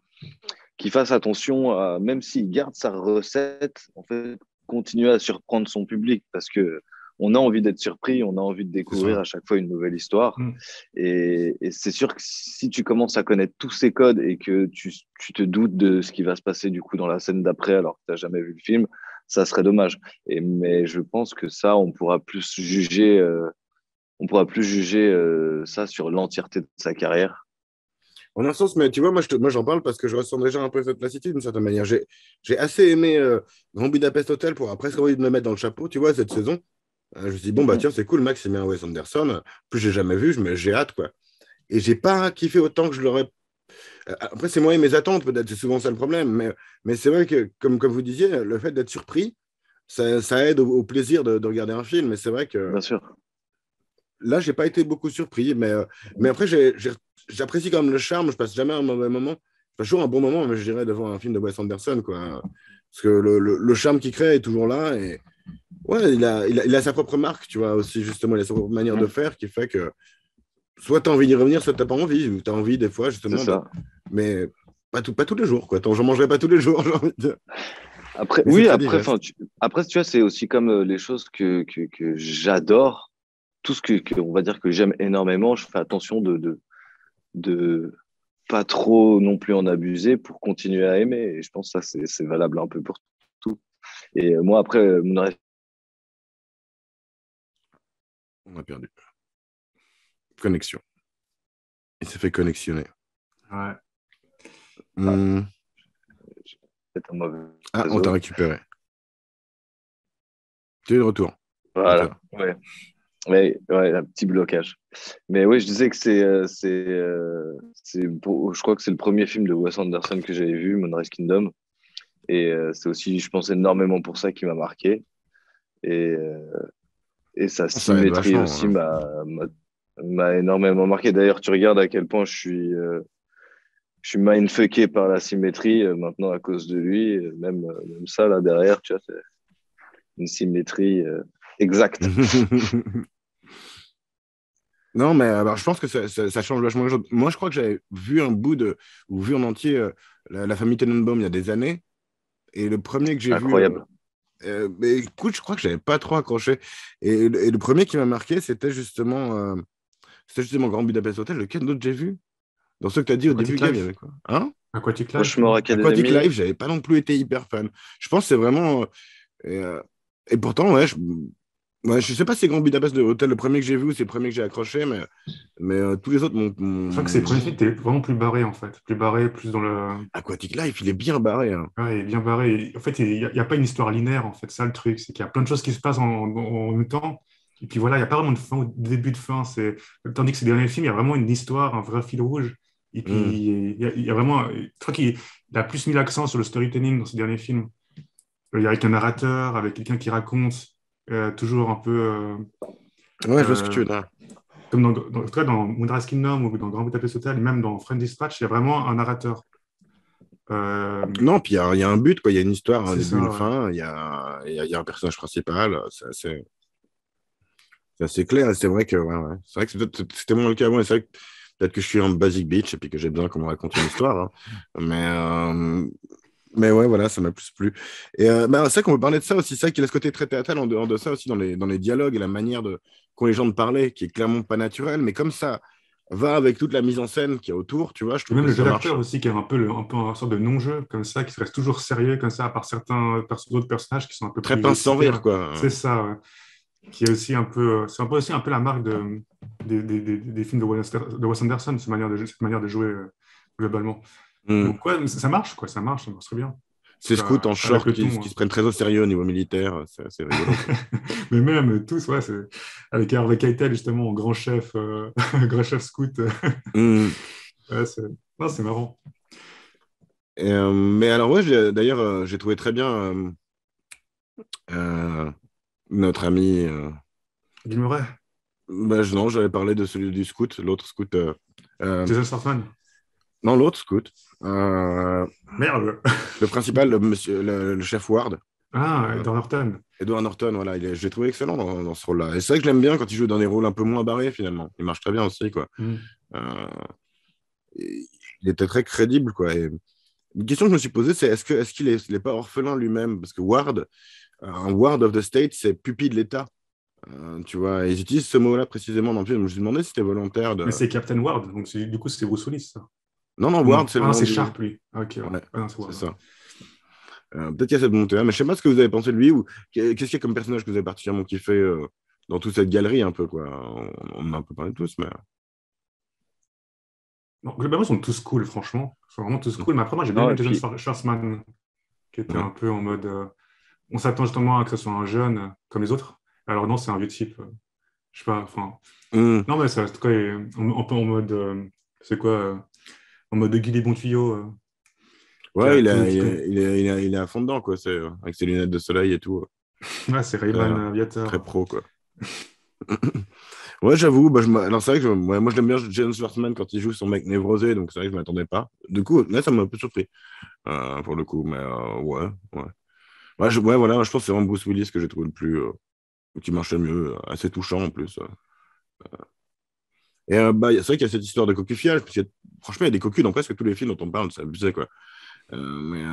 fasse attention même s'il garde sa recette, en fait, continuer à surprendre son public parce que on a envie d'être surpris, on a envie de découvrir ça. à chaque fois une nouvelle histoire. Mm. Et c'est sûr que si tu commences à connaître tous ces codes et que tu te doutes de ce qui va se passer du coup dans la scène d'après alors que tu n'as jamais vu le film, ça serait dommage. Mais je pense que ça, on pourra plus juger ça sur l'entièreté de sa carrière. En un sens, mais tu vois, moi j'en parle parce que je ressens déjà un peu cette lassitude d'une certaine manière. J'ai assez aimé Grand Budapest Hotel pour après envie de me mettre dans le chapeau, tu vois, cette saison. Je me suis dit, bon, bah Mhm. tiens, c'est cool, Max, c'est bien Wes Anderson. Plus j'ai jamais vu, j'ai hâte, quoi. Et j'ai pas kiffé autant que je l'aurais. Après, c'est moi et mes attentes, peut-être, c'est souvent ça le problème. Mais c'est vrai que, comme vous disiez, le fait d'être surpris, ça aide au plaisir de regarder un film. Et c'est vrai que Bien sûr. là, j'ai pas été beaucoup surpris. Mais après, j'apprécie quand même le charme. Je passe jamais un mauvais moment. Je passe toujours un bon moment, mais je dirais devant un film de Wes Anderson, quoi. Parce que le charme qu'il crée est toujours là. Et ouais, il a sa propre marque, tu vois, aussi, justement. Il a sa propre manière de Mhm. faire qui fait que soit tu as envie d'y revenir, soit tu n'as pas envie. Ou tu as envie, des fois, C'est justement, ça. mais pas tous les jours, quoi. J'en mangerai pas tous les jours, j'ai envie de dire. Après, Mais c'est oui, très après, digeste. après, tu vois, c'est aussi comme les choses que j'adore. Tout ce on va dire que j'aime énormément, je fais attention de pas trop non plus en abuser pour continuer à aimer. Et je pense que ça, c'est valable un peu pour tout. Et moi, après, On a perdu. Connexion. Il s'est fait connexionner. Ouais. Hmm. c'est un mauvais Ah, on t'a réseau. récupéré. Tu es de retour. Voilà. Putain. Ouais. Ouais, un petit blocage. Mais oui, je disais que je crois que c'est le premier film de Wes Anderson que j'avais vu, Moonrise Kingdom. Et c'est aussi, je pense, énormément pour ça qui m'a marqué. Et, et sa Ça aide symétrie vachement, aussi hein. m'a énormément marqué. D'ailleurs, tu regardes à quel point je suis mindfucké par la symétrie maintenant à cause de lui. Même ça, là, derrière, tu vois, c'est une symétrie exacte. Non, mais alors, je pense que ça change vachement les choses. Moi, je crois que j'avais vu un bout ou vu en entier la famille Tenenbaum il y a des années. Et le premier que j'ai vu, Incroyable. mais écoute, je crois que j'avais pas trop accroché. Et le premier qui m'a marqué, c'était justement Grand Budapest Hotel. Lequel d'autre j'ai vu? Dans ceux que tu as dit au début, Aquatic Gab, il y Life. avait quoi? Hein? Aquatic Life, Rushmore non? Aquatic Academy, Life, j'avais pas non plus été hyper fan. Je pense que c'est vraiment. Et, euh, et pourtant, ouais, je sais pas si c'est Grand Budapest Hotel le premier que j'ai vu ou c'est le premier que j'ai accroché, mais tous les autres Je crois que c'est le premier film m'ont. qui était vraiment plus barré, en fait. Plus barré, plus dans le. Aquatic Life, il est bien barré, hein. Ouais, il est bien barré. En fait, il n'y a pas une histoire linéaire, en fait. Ça, le truc, c'est qu'il y a plein de choses qui se passent en même temps. Et puis voilà, il n'y a pas vraiment de fin, de début de fin. Tandis que ces derniers films, il y a vraiment une histoire, un vrai fil rouge. Et puis, Hmm. il y a vraiment. Je crois qu'il a plus mis l'accent sur le storytelling dans ces derniers films. Il y a avec un narrateur, avec quelqu'un qui raconte toujours un peu. Ouais, je vois ce que tu Euh, veux dire. comme en tout cas dans Moonrise Kingdom ou dans Grand Budapest Hotel, et même dans Friend Dispatch, il y a vraiment un narrateur. Euh, Non, puis il y a un but, quoi. Il y a une histoire, un c'est début, ça, une ouais. fin. Il y a un personnage principal. C'est assez clair. Et c'est vrai que, ouais, ouais. C'est vrai que c'était moins le cas avant. Et c'est vrai que peut-être que je suis un basic bitch et puis que j'ai besoin qu'on me raconte une histoire, hein. Mais, euh, mais ouais, voilà, ça m'a plus plu. Et bah, c'est vrai qu'on peut parler de ça aussi. C'est vrai qu'il a ce côté très théâtral en dehors de ça aussi dans les dialogues et la manière qu'ont les gens de parler, qui est clairement pas naturelle. Mais comme ça va avec toute la mise en scène qui est autour, tu vois, je Et trouve même que le jeu ça marche d'acteur aussi, qui est un peu une sorte de non-jeu, comme ça, qui reste toujours sérieux, comme ça, à part certains d'autres personnages qui sont un peu très plus pince sans excités, rire, hein. quoi. C'est ça, ouais. Qui est aussi un peu, c'est un peu aussi un peu la marque des films de Wes Anderson, cette manière de jouer globalement. Hmm. Donc, ouais, ça marche, quoi, ça marche très bien. Ces scouts en Avec short le qui ton, se prennent très au sérieux au niveau militaire, c'est rigolo, quoi. mais même tous, ouais, avec Harvey Keitel, justement, en grand chef, grand chef scout. Hmm. Ouais, non, c'est marrant. Mais alors, ouais, d'ailleurs, j'ai trouvé très bien euh, notre ami. Bill Murray, Bah, non, j'avais parlé de celui du scout, l'autre scout. Euh, Jason Statham. non, l'autre scout. Euh, Merde! le principal, le chef Ward. Ah, euh, Edward Norton. Edward Norton, voilà, je l'ai trouvé excellent dans ce rôle-là. Et c'est vrai que je l'aime bien quand il joue dans des rôles un peu moins barrés, finalement. Il marche très bien aussi, quoi. Hmm. Euh, il était très crédible, quoi. Et une question que je me suis posée, c'est est-ce qu'il est pas orphelin lui-même? Parce que Ward, un Ward of the State, c'est pupille de l'État. Tu vois, ils utilisent ce mot-là précisément dans le film. Je me suis demandé si c'était volontaire Mais de. c'est Captain Ward, donc du coup, c'est Bruce Willis, ça. Non, non, Ward, Non, c'est le ah, non, nom c'est du. Sharp, lui. Ah, ok, ouais. Ouais, Ah, non, c'est c'est Ward. ça. Peut-être qu'il y a cette volonté-là, mais je sais pas ce que vous avez pensé de lui ou qu'est-ce qu'il y a comme personnage que vous avez particulièrement kiffé dans toute cette galerie un peu, quoi. On en a un peu parlé de tous, mais. Non, globalement, ils sont tous cool, franchement. Ils sont vraiment tous cool. Mais après, moi, j'ai bien Non, aimé et Jason puis, Schwartzman, qui était Ouais. un peu en mode. On s'attend justement à que ce soit un jeune comme les autres. Alors, non, c'est un vieux type. Je sais pas, enfin. Hmm. Non, mais ça, en tout cas, un peu en mode. C'est quoi en mode Guy des bons tuyaux, qui Ouais, a il, tout. a, il, est, il, est, il, est, il est à fond dedans, quoi. Avec ses lunettes de soleil et tout. Ouais, c'est Très, Ray-Ban très Aviator. pro, quoi. Ouais, j'avoue, bah, alors c'est vrai que ouais, moi je l'aime bien Jason Schwartzman quand il joue son mec névrosé, donc c'est vrai que je m'attendais pas. Du coup, là, ça m'a un peu surpris, pour le coup, mais ouais, ouais. Ouais, voilà, je pense que c'est vraiment Bruce Willis que j'ai trouvé le plus, qui marche le mieux, assez touchant en plus. Et bah, c'est vrai qu'il y a cette histoire de coquillage, parce que franchement, il y a des cocus dans presque tous les films dont on parle, c'est abusé, quoi. Mais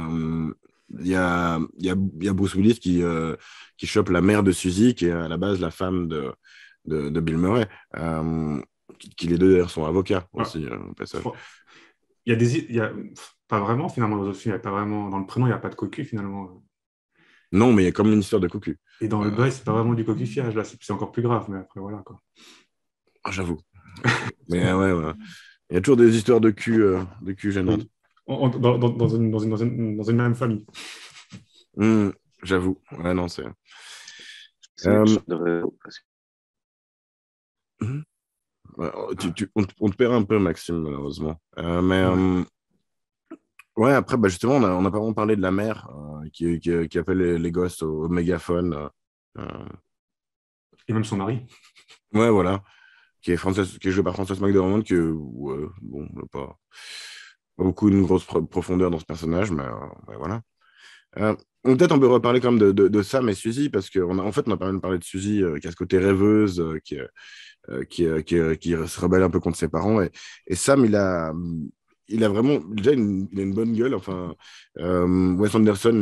il y a Bruce Willis qui chope la mère de Suzy, qui est à la base la femme de Bill Murray, qui les deux d'ailleurs sont avocats Ouais. aussi, au passage. Il y a des. Il y a, pas vraiment, finalement, dans le film, il y a pas vraiment. Dans le prénom, il n'y a pas de cocu, finalement. Non, mais il y a comme une histoire de cocu. Et dans le Euh, bail, c'est pas vraiment du coquifiage, là, c'est encore plus grave, mais après, voilà, quoi. J'avoue. Mais ouais, ouais. Il y a toujours des histoires de cul gênantes. Oui. Dans une même famille. Hmm, j'avoue. Ouais, non, c'est. c'est Euh, je devrais- hmm, ouais, Ah, on te perd un peu, Maxime, malheureusement. Mais ouais. ouais, après, bah, justement, on a pas vraiment parlé de la mère qui appelle les gosses au mégaphone. Euh, Et même son mari. ouais, voilà. Qui est joué par Frances McDormand, que, ouais, bon, on n'a pas beaucoup une grosse profondeur dans ce personnage, mais ouais, voilà. Euh, Peut-être on peut reparler quand même de Sam et Suzy, parce qu'en fait, on a pas mal parlé de Suzy, qui a ce côté rêveuse, qui se rebelle un peu contre ses parents. Et Sam, il a vraiment, déjà, il a une bonne gueule. Enfin, Wes Anderson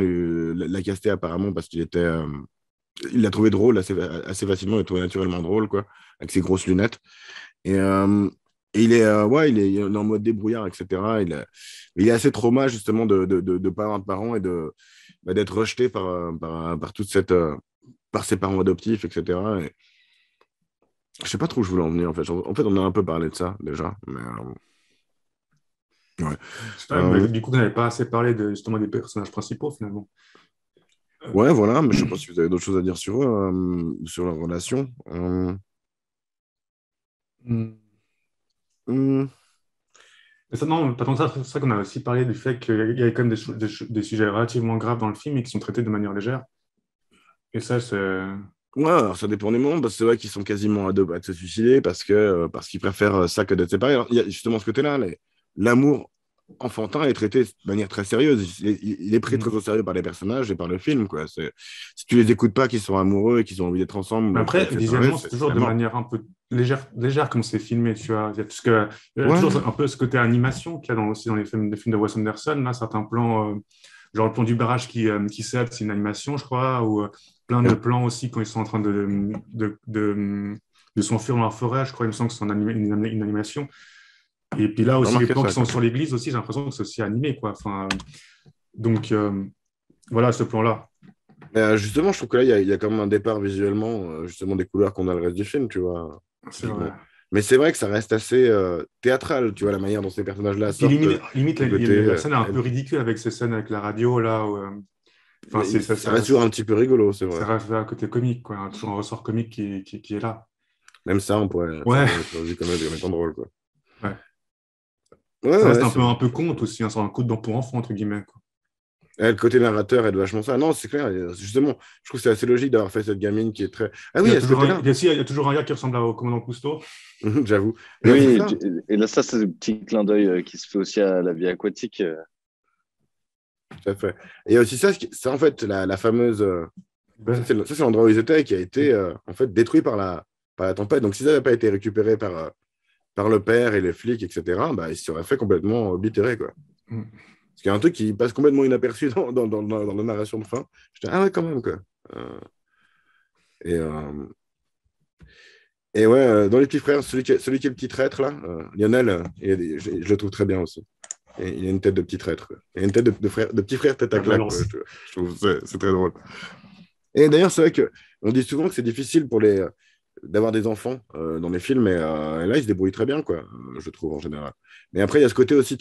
l'a casté apparemment parce il l'a trouvé drôle assez facilement, il l'a trouvé naturellement drôle, quoi, avec ses grosses lunettes. Et, euh, et ouais, il est en mode débrouillard, etc. Il est assez trauma, justement, de pas avoir de parents et d'être rejeté par toute par ses parents adoptifs, etc. Et je sais pas trop où je voulais en venir, en fait. En fait, on a un peu parlé de ça, déjà. Mais, ouais. Je sais pas, Euh, du coup, vous n'avez pas assez parlé justement des personnages principaux, finalement. Euh, ouais, voilà, mais je sais pas si vous avez d'autres choses à dire sur eux, sur leur relation. hmm. Hmm, Mais ça, non, pas tant que ça. C'est ça qu'on a aussi parlé du fait qu'il y a quand même des sujets relativement graves dans le film et qui sont traités de manière légère. Et ça, c'est. ouais, alors ça dépend des moments, parce que c'est vrai qu'ils sont quasiment à deux doigts de se suicider parce qu'ils préfèrent ça que d'être séparés. Alors, il y a justement ce côté-là, l'amour enfantin est traité de manière très sérieuse. Il est pris très Hmm. au sérieux par les personnages et par le film, quoi. Si tu les écoutes pas, qu'ils sont amoureux et qu'ils ont envie d'être Mais ensemble plutôt après, que de se séparer, visuellement, c'est c'est toujours la de mort. manière un peu légère comme c'est filmé, tu vois. Il y a toujours Ouais, un peu ce côté animation qu'il y a aussi dans les films de Wes Anderson. Là, certains plans, genre le plan du barrage qui cède, c'est une animation, je crois, ou plein de plans aussi quand ils sont en train de s'enfuir dans la forêt, je crois, il me semble que c'est une animation. Et puis là j'ai aussi, les remarqué plans ça, qui sont quoi. sur l'église aussi, j'ai l'impression que c'est aussi animé, quoi. Enfin, donc, voilà, ce plan-là. Mais, justement, je trouve que là, il y a quand même un départ visuellement, justement, des couleurs qu'on a le reste du film, tu vois, C'est vrai. typiquement. Mais c'est vrai que ça reste assez théâtral, tu vois, la manière dont ces personnages-là Puis sortent limite, du côté. la scène est un peu ridicule avec ces scènes avec la radio, là. Enfin, Mais ça reste toujours un petit peu rigolo, c'est vrai. ça reste un côté comique, quoi. Toujours un ressort comique qui est là. Même ça, ça Ouais, pourrait être vu comme étant drôle, quoi. ouais. Ouais, Ça reste ouais, c'est vrai. un peu conte aussi, hein, c'est un coup de dent pour enfants, entre guillemets, quoi. Le côté narrateur aide vachement ça. Non, c'est clair. Justement, je trouve que c'est assez logique d'avoir fait cette gamine qui est très. Ah oui, Il y a à ce toujours un, côté-là. il y a toujours un gars qui ressemble au commandant Cousteau. J'avoue. Mais c'est Oui, ça. et là, ça, c'est le petit clin d'œil qui se fait aussi à la vie aquatique. Tout à fait. Et il y a aussi ça, c'est en fait la fameuse. Ça, Ben, c'est l'endroit où ils étaient qui a été en fait détruit par la tempête. Donc, si ça n'avait pas été récupéré par le père et les flics, etc., bah, ils se seraient fait complètement oblitérer, quoi. mm. Parce qu'il y a un truc qui passe complètement inaperçu dans la narration de fin. J'étais, ah ouais, quand même, quoi. Euh, et, Et ouais, dans les petits frères, celui qui est le petit traître, là, Lionel, je le trouve très bien aussi. Et il a une tête de petit traître, quoi. Il a une tête de petit frère tête à La claque, quoi. balance. Je trouve que c'est très drôle. Et d'ailleurs, c'est vrai qu'on dit souvent que c'est difficile d'avoir des enfants dans les films, et là, ils se débrouillent très bien, quoi, je trouve, en général. Mais après, il y a ce côté aussi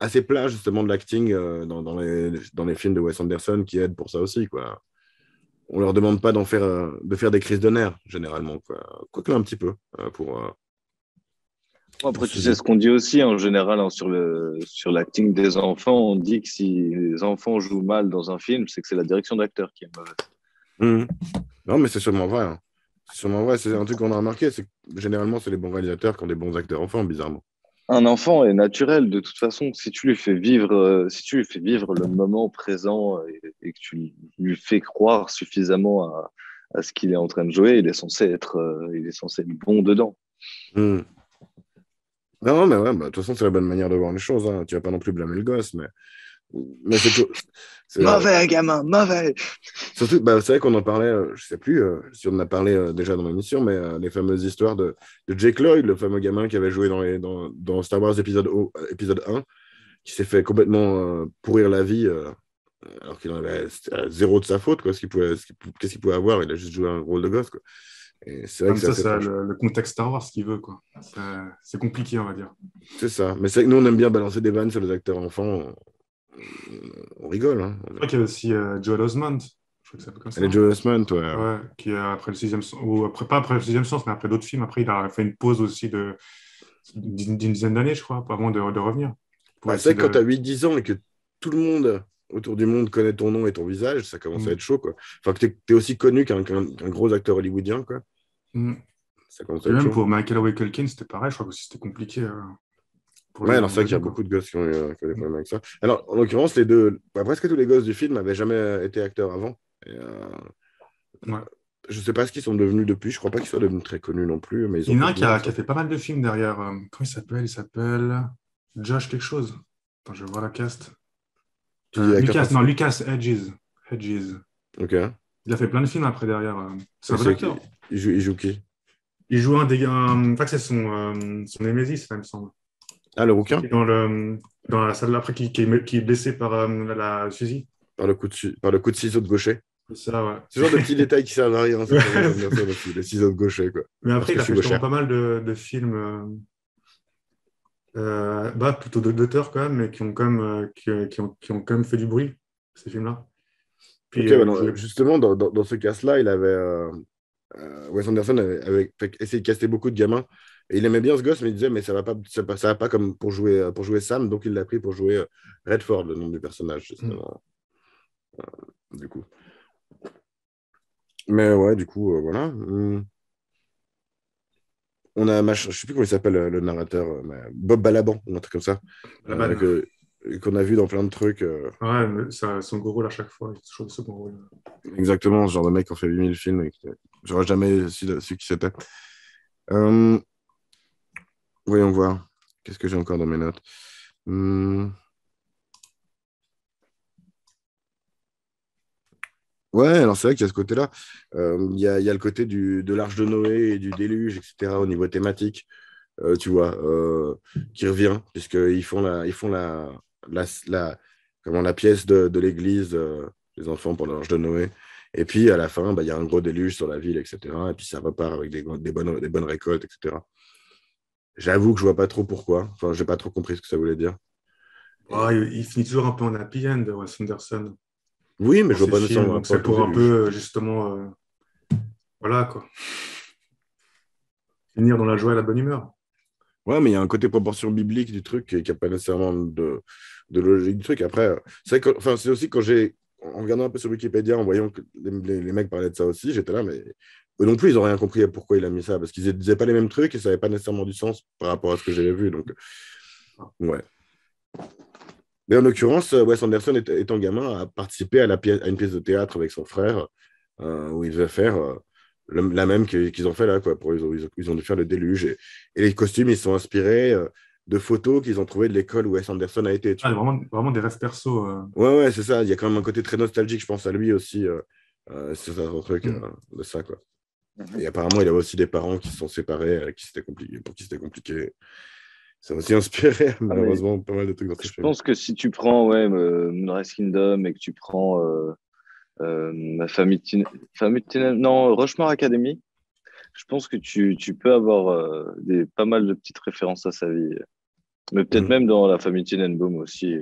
assez plat, justement, de l'acting dans les films de Wes Anderson qui aide pour ça aussi, quoi. On leur demande pas de faire des crises de nerfs, généralement, quoi. Quoique un petit peu, pour Après, tu sais Suzy. ce qu'on dit aussi en général hein, sur l'acting des enfants. On dit que si les enfants jouent mal dans un film, c'est que c'est la direction d'acteur qui est mauvaise. Mhm. Non, mais c'est sûrement vrai, hein. C'est sûrement vrai. C'est un truc qu'on a remarqué, c'est que généralement, c'est les bons réalisateurs qui ont des bons acteurs enfants, bizarrement. Un enfant est naturel de toute façon. Si tu lui fais vivre le moment présent et que tu lui fais croire suffisamment à ce qu'il est en train de jouer, il est censé être bon dedans. Mhm. Non, mais ouais, bah, de toute façon, c'est la bonne manière de voir les choses, hein. Tu vas pas non plus blâmer le gosse, mais c'est, Mauvais gamin, mauvais. surtout, bah, c'est vrai qu'on en parlait, je sais plus si on en a parlé déjà dans l'émission, mais les fameuses histoires de Jake Lloyd, le fameux gamin qui avait joué dans Star Wars épisode 1, qui s'est fait complètement pourrir la vie, alors qu'il en avait zéro de sa faute, quoi. Qu'est-ce qu'il pouvait avoir? Il a juste joué un rôle de gosse, quoi. Et c'est vrai que Comme c'est ça, assez c'est trash. le contexte Star Wars qu'il veut, quoi. C'est compliqué, on va dire. C'est ça. Mais c'est vrai que nous, on aime bien balancer des vannes sur les acteurs enfants. On rigole, hein. Je crois qu'il y a aussi Joel Osment, je crois que ça s'appelle comme Les ça. Joe Osment, ouais. Ouais, qui après le sixième sens, ou après, pas après le sixième sens, mais après d'autres films. Après, il a fait une pause aussi d'une dizaine d'années, je crois, avant de revenir. Pour Bah, c'est essayer vrai que quand tu as de. 8-10 ans et que tout le monde autour du monde connaît ton nom et ton visage, ça commence à Mm. être chaud, quoi. Enfin, que tu es aussi connu qu'un gros acteur hollywoodien, quoi. Mm. Ça commence à Puis être même chaud. pour Michael Way Culkin, c'était pareil. Je crois que c'était compliqué pour Ouais, lui à un alors c'est moment vrai qu'il y a donné, quoi. beaucoup de gosses qui ont des problèmes avec ça. Alors, en l'occurrence, les deux, bah, presque tous les gosses du film n'avaient jamais été acteurs avant. Et, Ouais. je sais pas ce qu'ils sont devenus depuis. Je crois pas qu'ils soient devenus très connus non plus, mais ils Il ont y en a un qui continué. a, qui a fait pas mal de films derrière. Comment il s'appelle? Il s'appelle Josh quelque chose. Attends, je vais voir la cast. Tu dis acteur Lucas, non, principal. Lucas Hedges. Hedges. Ok. Il a fait plein de films après derrière. C'est Et un bon acteur. il joue qui? Il joue un des gars. Je crois que c'est son Némésis, là, il me semble. Ah, le Celui qui rouquin? est dans la salle d'après, qui est blessé par la fusil. Par le coup de ciseau de gaucher. C'est ça, ouais. Ce genre de petits détails qui servent à rien, hein, c'est pour Wes Ouais. Anderson aussi, les ciseaux de gaucher, quoi. Mais Parce après, que il je a suis fait justement gauchère. pas mal de films, bah, plutôt d'auteurs quand même, mais qui ont quand même, qui ont quand même fait du bruit, ces films-là. Ok, Puis bah il jouait. justement, dans ce cas-là, Wes Anderson avait essayé de caster beaucoup de gamins. Et il aimait bien ce gosse, mais il disait, mais ça va pas comme pour jouer Sam, donc il l'a pris pour jouer Redford, le nom du personnage, Hmm. justement. Du coup. Mais ouais, du coup, voilà. On a je sais plus comment il s'appelle le narrateur, mais Bob Balaban, ou un truc comme ça, La banne. qu'on a vu dans plein de trucs. Ouais, mais ça, son gros rôle à chaque fois, il est toujours de second rôle. Exactement, ce genre de mec qui ont fait 8000 films et j'aurais jamais su qui c'était. Euh, Voyons voir. Qu'est-ce que j'ai encore dans mes notes? Hmm. Ouais, alors c'est vrai qu'il y a ce côté-là. Il y a le côté de l'Arche de Noé et du déluge, etc., au niveau thématique, tu vois, qui revient, puisqu'ils font la comment, la pièce de l'église, les enfants pour l'Arche de Noé. Et puis à la fin, bah, il y a un gros déluge sur la ville, etc. Et puis ça repart avec des bonnes récoltes, etc. J'avoue que je vois pas trop pourquoi. Enfin, j'ai pas trop compris ce que ça voulait dire. Ah, Et il finit toujours un peu en happy end, Wes Anderson, oui, mais dans je vois ses pas films. nécessairement le Donc rapport c'est avec le pour un déluge. peu, justement, voilà, quoi. Finir dans la joie et la bonne humeur. Ouais, mais il y a un côté proportion biblique du truc qui n'a pas nécessairement de logique du truc. Après, enfin, c'est aussi en regardant un peu sur Wikipédia, en voyant que les mecs parlaient de ça aussi, j'étais là, mais eux non plus, ils n'ont rien compris à pourquoi il a mis ça, parce qu'ils ne disaient pas les mêmes trucs et ça n'avait pas nécessairement du sens par rapport à ce que j'avais vu. Donc, ouais. Mais en l'occurrence, Wes Anderson, étant gamin, a participé à une pièce de théâtre avec son frère, où il devait faire la même qu'ils ont fait là, quoi. Ils ont dû faire le déluge. Et les costumes, ils sont inspirés de photos qu'ils ont trouvées de l'école où Wes Anderson a été, tu Ah, vois. vraiment, vraiment des rêves perso. Ouais, ouais, c'est ça. Il y a quand même un côté très nostalgique, je pense, à lui aussi. C'est un truc Hmm. de ça, quoi. Et apparemment, il avait aussi des parents qui se sont séparés, pour qui c'était compliqué. Ça a aussi inspiré, Ah, mais malheureusement, pas mal de trucs dans ces je films. pense que si tu prends Moonrise Kingdom et que tu prends ma famille non, Rushmore Academy, je pense que tu peux avoir pas mal de petites références à sa vie. Mais peut-être Mhm. même dans la famille Tenenbaum aussi.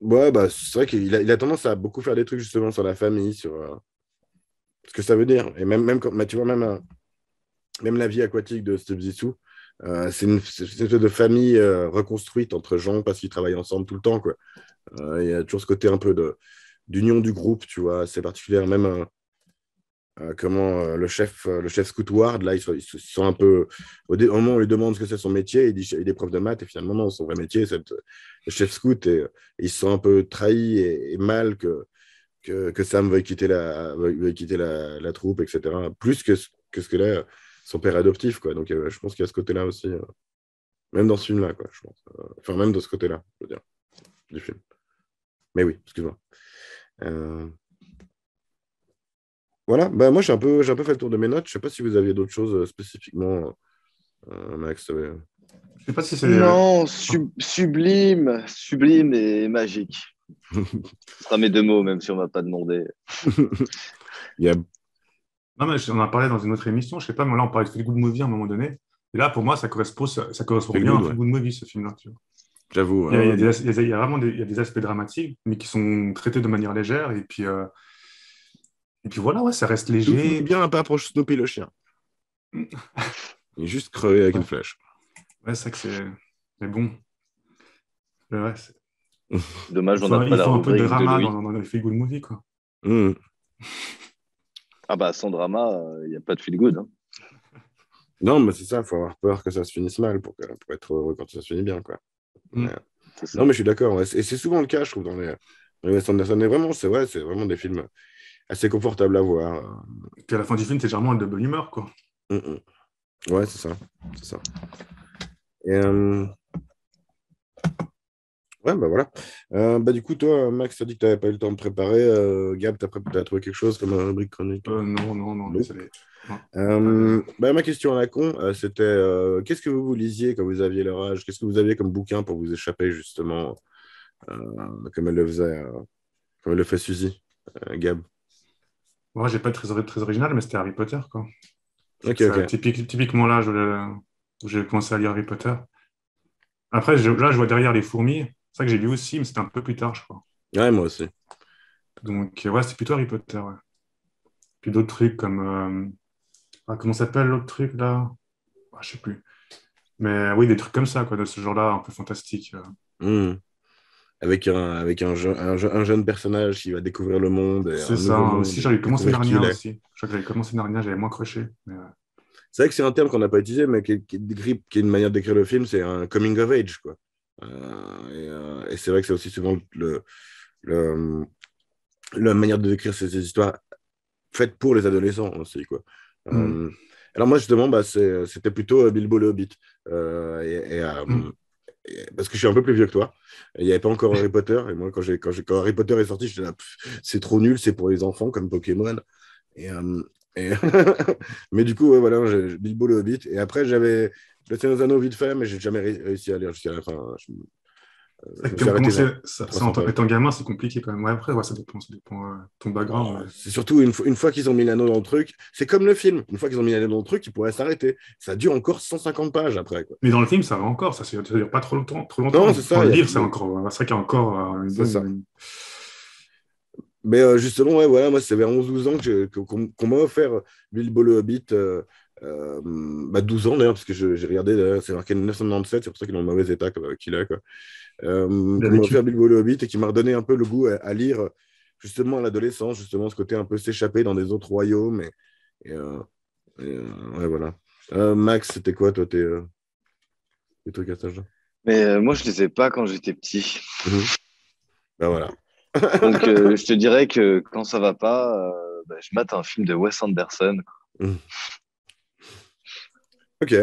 Ouais, bah, c'est vrai qu'il a tendance à beaucoup faire des trucs justement sur la famille, sur ce que ça veut dire. Et même quand, bah, tu vois, même la vie aquatique de Steve Zissou, c'est une espèce de famille reconstruite entre gens parce qu'ils travaillent ensemble tout le temps, quoi. Il y a toujours ce côté un peu d'union du groupe, tu vois, c'est particulier. Même comment le chef Scout Ward, là, il se sent un peu. Au moment où on lui demande ce que c'est son métier, il est prof de maths, et finalement, non, son vrai métier, c'est le chef Scout, et il se sent un peu trahi et mal que Sam veuille quitter la troupe, etc. Plus que ce que là, son père adoptif, quoi. Donc, je pense qu'il y a ce côté-là aussi, même dans ce film-là, quoi, je pense. Enfin, même de ce côté-là, je veux dire, du film. Mais oui, excuse-moi. Euh, Voilà, bah, moi j'ai un peu fait le tour de mes notes. Je sais pas si vous aviez d'autres choses spécifiquement, Max. Je sais pas si c'est. Non, sublime, sublime et magique. Ce sera mes deux mots, même si on m'a pas demandé. Il y a... Non, mais on en a parlé dans une autre émission. Je sais pas, mais là, on parlait de feel good movie à un moment donné. Et là, pour moi, ça correspond Feel bien à un good, feel ouais. good movie, ce film-là. Tu vois. J'avoue. Il y a vraiment il y a des aspects dramatiques, mais qui sont traités de manière légère. Et puis voilà, ouais, ça reste Tout finit léger. bien à pas approche Snoopy le chien. Il est juste crevé avec une Ouais, flèche. ouais c'est vrai que c'est. Mais bon, ouais, Dommage, on n'a pas il la faut un peu de rubrique de drama Louis. dans les feel good movie, quoi. Hmm. Ah bah, sans drama, il n'y a pas de feel good. Hein. Non, mais c'est ça, il faut avoir peur que ça se finisse mal pour être heureux quand ça se finit bien, quoi. Mm. Mais- C'est non, ça. mais je suis d'accord. Ouais. Et c'est souvent le cas, je trouve, dans les Wes Anderson. Et vraiment, c'est vraiment des films assez confortables à voir. Puis à la fin du film, c'est généralement de bonne humeur, quoi. Hmm, hmm. Ouais, c'est ça. C'est ça. Et, ouais, bah voilà. Bah, du coup, toi, Max, t'as dit que t'avais pas eu le temps de préparer. Gab, t'as trouvé quelque chose comme rubrique chronique? Non, non, non, Non. désolé. Non, pas de... Bah, ma question à la con, c'était qu'est-ce que vous lisiez quand vous aviez leur âge? Qu'est-ce que vous aviez comme bouquin pour vous échapper, justement, comme elle le faisait, comme elle le fait Suzy, Gab? Moi, j'ai pas de très original, mais c'était Harry Potter, quoi. Ok, C'est ok. typiquement l'âge où j'ai commencé à lire Harry Potter. Après, là, je vois derrière les fourmis. C'est ça que j'ai lu aussi, mais c'était un peu plus tard, je crois. Ouais, moi aussi. Donc, ouais, c'est plutôt Harry Potter, ouais. Puis d'autres trucs comme... comment s'appelle l'autre truc, là? Ah, je sais plus. Mais oui, des trucs comme ça, quoi, de ce genre-là, un peu fantastique. Hmm. Avec un jeune personnage qui va découvrir le monde, et C'est un ça. nouveau monde, Aussi, et j'avais commencé découvrir qui Narnia il est. aussi. Je crois que j'avais commencé Narnia, j'avais moins accroché. Mais, C'est vrai que c'est un terme qu'on n'a pas utilisé, mais qui est une manière d'écrire le film, c'est un coming of age, quoi. Et c'est vrai que c'est aussi souvent le- la manière de décrire ces histoires faites pour les adolescents aussi, quoi. hmm, Euh, alors moi, justement, bah, c'était plutôt Bilbo le Hobbit. hmm. Parce que je suis un peu plus vieux que toi. Il n'y avait pas encore Harry Potter. Et moi, quand Harry Potter est sorti, j'étais là, c'est trop nul, c'est pour les enfants, comme Pokémon. Et, et mais du coup, ouais, voilà, j'ai Bilbo le Hobbit. Et après, j'avais Le Seigneur des Anneaux vite fait, mais j'ai jamais réussi à lire jusqu'à la fin. Je me suis arrêté vers Ça, 300 pages. étant gamin, c'est compliqué quand même. Ouais, après, ouais, ça dépend de ton background. Oh, Mais... c'est surtout une fois qu'ils ont mis l'anneau dans le truc, c'est comme le film. Une fois qu'ils ont mis l'anneau dans le truc, ils pourraient s'arrêter. Ça dure encore 150 pages après, quoi. Mais dans le film, ça va encore, ça dure pas trop longtemps, trop Non, longtemps. c'est Dans ça. le livre, c'est encore, c'est vrai qu'il y a encore une C'est ça. bonne. Mais justement, ouais, voilà, moi, c'est vers 11-12 ans qu'on m'a offert Bilbo le Hobbit. 12 ans d'ailleurs, parce que j'ai regardé, c'est marqué 1997, c'est pour ça qu'il est dans le mauvais état qu'il est, quoi. Bien Qu'on m'a offert vécu. Bilbo le Hobbit et qui m'a redonné un peu le goût à lire, justement, à l'adolescence, justement, ce côté un peu s'échapper dans des autres royaumes. Ouais, voilà. Max, c'était quoi, toi, tes trucs à cet âge-là? Mais moi, je ne les ai pas quand j'étais petit. Mhm. Ben voilà. Donc, je te dirais que quand ça va pas, je mate un film de Wes Anderson. Mhm. Ok.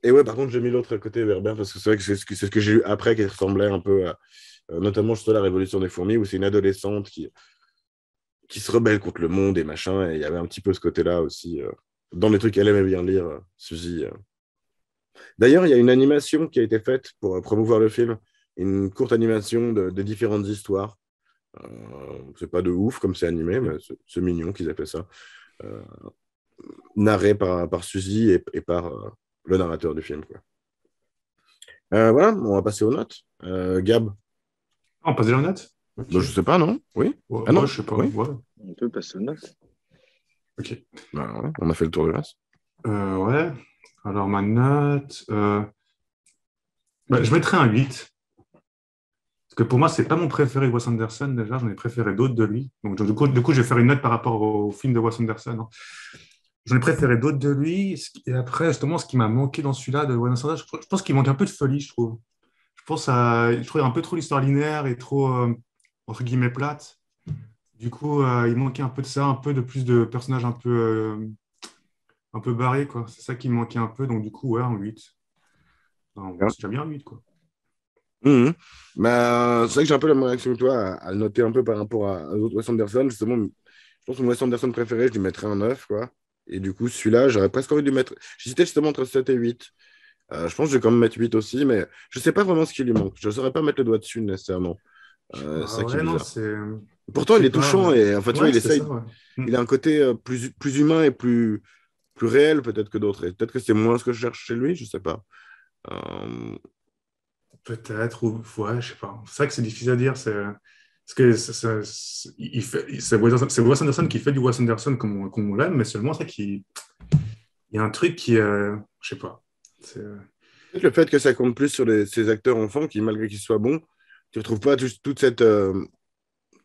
Et ouais, par contre, j'ai mis l'autre à côté, Verbin, parce que c'est vrai que c'est ce que j'ai lu après qui ressemblait un peu à, notamment, je sais, La Révolution des fourmis, où c'est une adolescente qui se rebelle contre le monde et machin. Et il y avait un petit peu ce côté-là aussi dans les trucs qu'elle aimait bien lire, Suzy. D'ailleurs, il y a une animation qui a été faite pour promouvoir le film, une courte animation de différentes histoires. C'est pas de ouf comme c'est animé, mais c'est mignon qu'ils aient fait ça. Euh, Narré par Suzy et par le narrateur du film, quoi. Voilà, on va passer aux notes. Gab, On passe déjà aux notes? Ok. bah, je sais pas, non? Oui? Ouais, Ah non? je sais pas. Oui? Ouais. On peut passer au note. Ok. Bah, ouais, on a fait le tour de l'as. Ouais. Alors, ma note, je mettrais un 8. Parce que pour moi, c'est pas mon préféré de Wes Anderson, déjà. J'en ai préféré d'autres de lui. Donc, du coup, je vais faire une note par rapport au film de Wes Anderson, hein. J'en ai préféré d'autres de lui. Et après, justement, ce qui m'a manqué dans celui-là de Wes Anderson, je pense qu'il manque un peu de folie, je trouve. Je trouve un peu trop l'histoire linéaire et trop, entre guillemets, plate. Du coup, il manquait un peu de ça, un peu de plus de personnages un peu barrés, quoi. C'est ça qui me manquait un peu. Donc, du coup, ouais, un 8. Non, Bien. c'est déjà bien un 8, quoi. Mhm. Bah, c'est vrai que j'ai un peu la même réaction que toi à le noter un peu par rapport aux autres Wes Anderson. Justement, je pense que mon Wes Anderson préféré, je lui mettrais un 9, quoi. Et du coup, celui-là, j'aurais presque envie de lui mettre. J'hésitais justement entre 7 et 8. Je pense que je vais quand même mettre 8 aussi, mais je sais pas vraiment ce qui lui manque. Je ne saurais pas mettre le doigt dessus nécessairement. C'est Bah ça qui est ouais, non, bizarre. c'est. Pourtant, Je il sais est pas. touchant et enfin, tu vois, Ouais, il c'est essaye. ça, ouais. Il a un côté plus humain et plus réel peut-être que d'autres. Et peut-être que c'est moins ce que je cherche chez lui, je sais pas. Euh, Peut-être, ou ouais, je sais pas. C'est vrai que c'est difficile à dire. Parce que c'est Wes Anderson qui fait du Wes Anderson comme on l'aime, mais seulement c'est qu'il il y a un truc qui. Je sais pas. C'est, Peut-être le fait que ça compte plus sur ces acteurs enfants qui, malgré qu'ils soient bons, tu ne retrouves pas toute cette,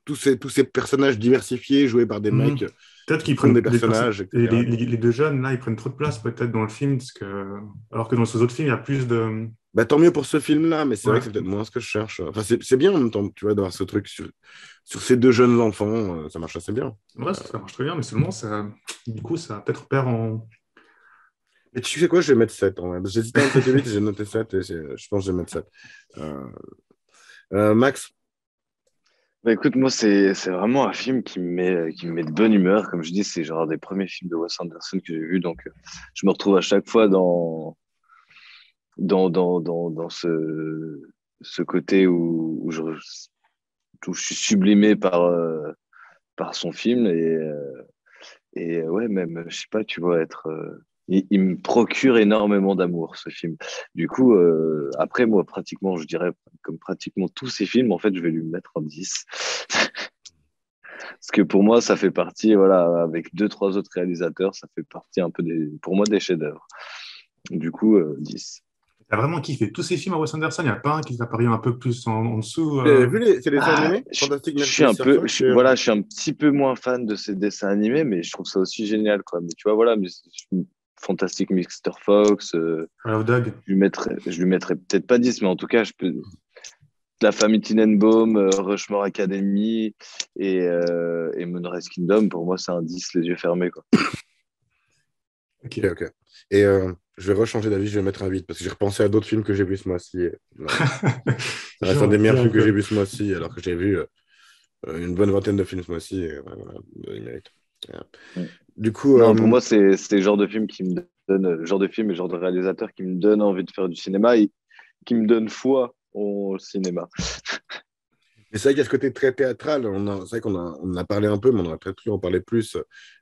tous ces personnages diversifiés joués par des hmm. mecs Peut-être qui qu'ils font prennent des personnages, etc. quoi. les deux jeunes là, ils prennent trop de place peut-être dans le film, alors que dans ces autres films, il y a plus de. Bah, tant mieux pour ce film-là, mais c'est vrai Ouais, que c'est peut-être moins ce que je cherche. Enfin, c'est bien en même temps, tu vois, d'avoir ce truc sur ces deux jeunes enfants, ça marche assez bien. ouais, ça marche très bien, mais seulement ça, du coup, ça peut-être perd en. Et tu sais quoi, je vais mettre 7. J'hésitais entre 7 et 8, j'ai noté 7 et je pense que je vais mettre 7. Euh, Max, Bah écoute, moi, c'est vraiment un film qui me met de bonne humeur. Comme je dis, c'est genre des premiers films de Wes Anderson que j'ai vus. Donc, je me retrouve à chaque fois dans ce côté où je suis sublimé par son film. Et ouais, même, je sais pas, tu vois, il me procure énormément d'amour, ce film. Du coup, après, moi, pratiquement, je dirais, comme pratiquement tous ces films, en fait, je vais lui mettre un 10. Parce que pour moi, ça fait partie, voilà, avec deux, trois autres réalisateurs, ça fait partie un peu pour moi, des chefs-d'œuvre. Du coup, 10. T'as vraiment kiffé tous ces films à Wes Anderson, il n'y a pas un qui t'a paru un peu plus en dessous. vu ces dessins Ah, animés, je, Fantastic je suis un Mr. peu, Fox, voilà, je suis un petit peu moins fan de ces dessins animés, mais je trouve ça aussi génial, quoi. Mais tu vois, voilà, Fantastic Mr. Fox, Isle of Dog. je lui mettrais peut-être pas 10, mais en tout cas, La famille Tenenbaum, Rushmore Academy et Moonrise Kingdom, pour moi, c'est un 10 les yeux fermés, quoi. Ok. Ok, ok. Et je vais rechanger d'avis, je vais mettre un 8 parce que j'ai repensé à d'autres films que j'ai vus ce mois-ci. Non, ça reste un des Genre, meilleurs bien films que j'ai quoi. vus ce mois-ci, alors que j'ai vu une bonne vingtaine de films ce mois-ci. Et, voilà, il mérite. Voilà. Mm. Du coup, Non, pour moi, c'est le genre de film qui me donne, le genre de film et le genre de réalisateur qui me donne envie de faire du cinéma et qui me donne foi au cinéma. mais c'est vrai qu'il y a ce côté très théâtral. C'est vrai on en a parlé un peu, mais on aurait peut-être pu en parler plus.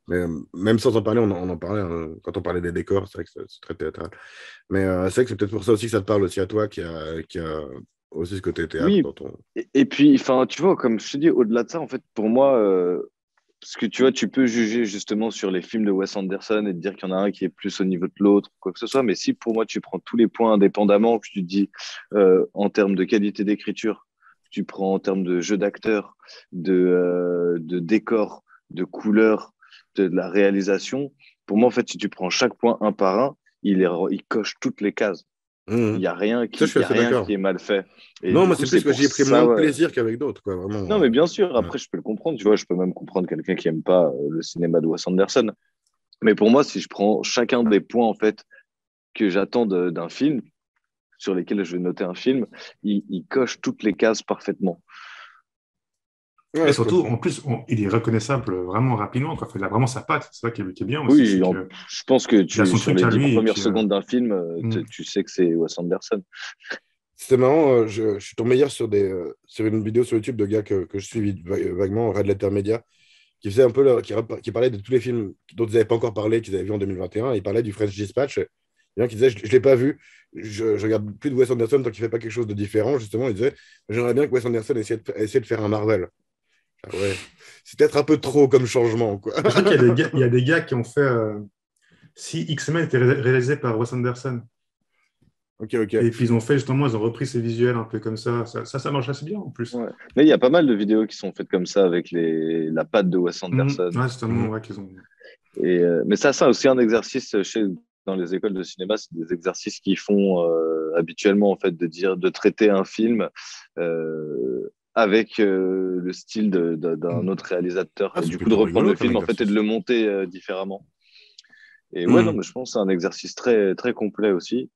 Mais même sans en parler, on en parlait hein, quand on parlait des décors. C'est vrai que c'est très théâtral. Mais c'est vrai que c'est peut-être pour ça aussi que ça te parle aussi à toi qui a aussi ce côté théâtre Oui, dans ton. et puis, enfin, tu vois, comme je te dis, au-delà de ça, en fait, pour moi, parce que tu vois, tu peux juger justement sur les films de Wes Anderson et te dire qu'il y en a un qui est plus au niveau de l'autre, quoi que ce soit. Mais si pour moi, tu prends tous les points indépendamment, que tu te dis en termes de qualité d'écriture, tu prends en termes de jeu d'acteur, de décor, de couleur, de la réalisation, pour moi, en fait, si tu prends chaque point un par un, il coche toutes les cases. Il Mhm. n'y a rien Ça, je qui, suis il y a assez rien d'accord. qui est mal fait. Et Non, du moi, coup, c'est c'est plus que pour j'y ai pris moins ça, de ouais. plaisir qu'avec d'autres, quoi, vraiment. Non, mais bien sûr, Ouais. après, je peux le comprendre. Tu vois, je peux même comprendre quelqu'un qui aime pas le cinéma de Wes Anderson. Mais pour moi, si je prends chacun des points, en fait, que j'attends d'un film, sur lesquels je vais noter un film, il coche toutes les cases parfaitement. Et Ouais, je surtout, comprends. en plus, il est reconnaissable vraiment rapidement, quoi. Enfin, il a vraiment sa patte. C'est ça qui est bien aussi, c'est Oui, que je pense que il a son sur truc les à 10 lui et premières puis. secondes d'un film, Hmm. tu sais que c'est Wes Anderson. C'était marrant, je suis tombé hier sur une vidéo sur YouTube de gars que je suis vaguement, Red Letter Media, qui faisait un peu qui parlait de tous les films dont ils n'avaient pas encore parlé, qu'ils avaient vus en 2021. Il parlait du French Dispatch. Il y en a qui disait, je ne l'ai pas vu, je regarde plus de Wes Anderson tant qu'il ne fait pas quelque chose de différent. Justement, il disait, j'aimerais bien que Wes Anderson essaie de faire un Marvel. Ah ouais, c'est peut-être un peu trop comme changement, quoi. Je crois qu'il y a il y a des gars qui ont fait. Si X-Men était réalisé par Wes Anderson. Ok, ok. Et puis ils ont fait justement, ils ont repris ces visuels un peu comme ça. Ça marche assez bien en plus. Ouais. Mais il y a pas mal de vidéos qui sont faites comme ça avec la patte de Wes Anderson. Ouais, c'est tellement Mhm. ouais, qu'ils ont. Mais ça, c'est aussi un exercice dans les écoles de cinéma, c'est des exercices qu'ils font habituellement en fait de traiter un film avec le style d'un autre réalisateur Ah, et c'est du coup de plutôt reprendre rigolo le comme film en fait et de exercice. le monter différemment. Et ouais, non, Mhm. mais je pense que c'est un exercice très très complet aussi.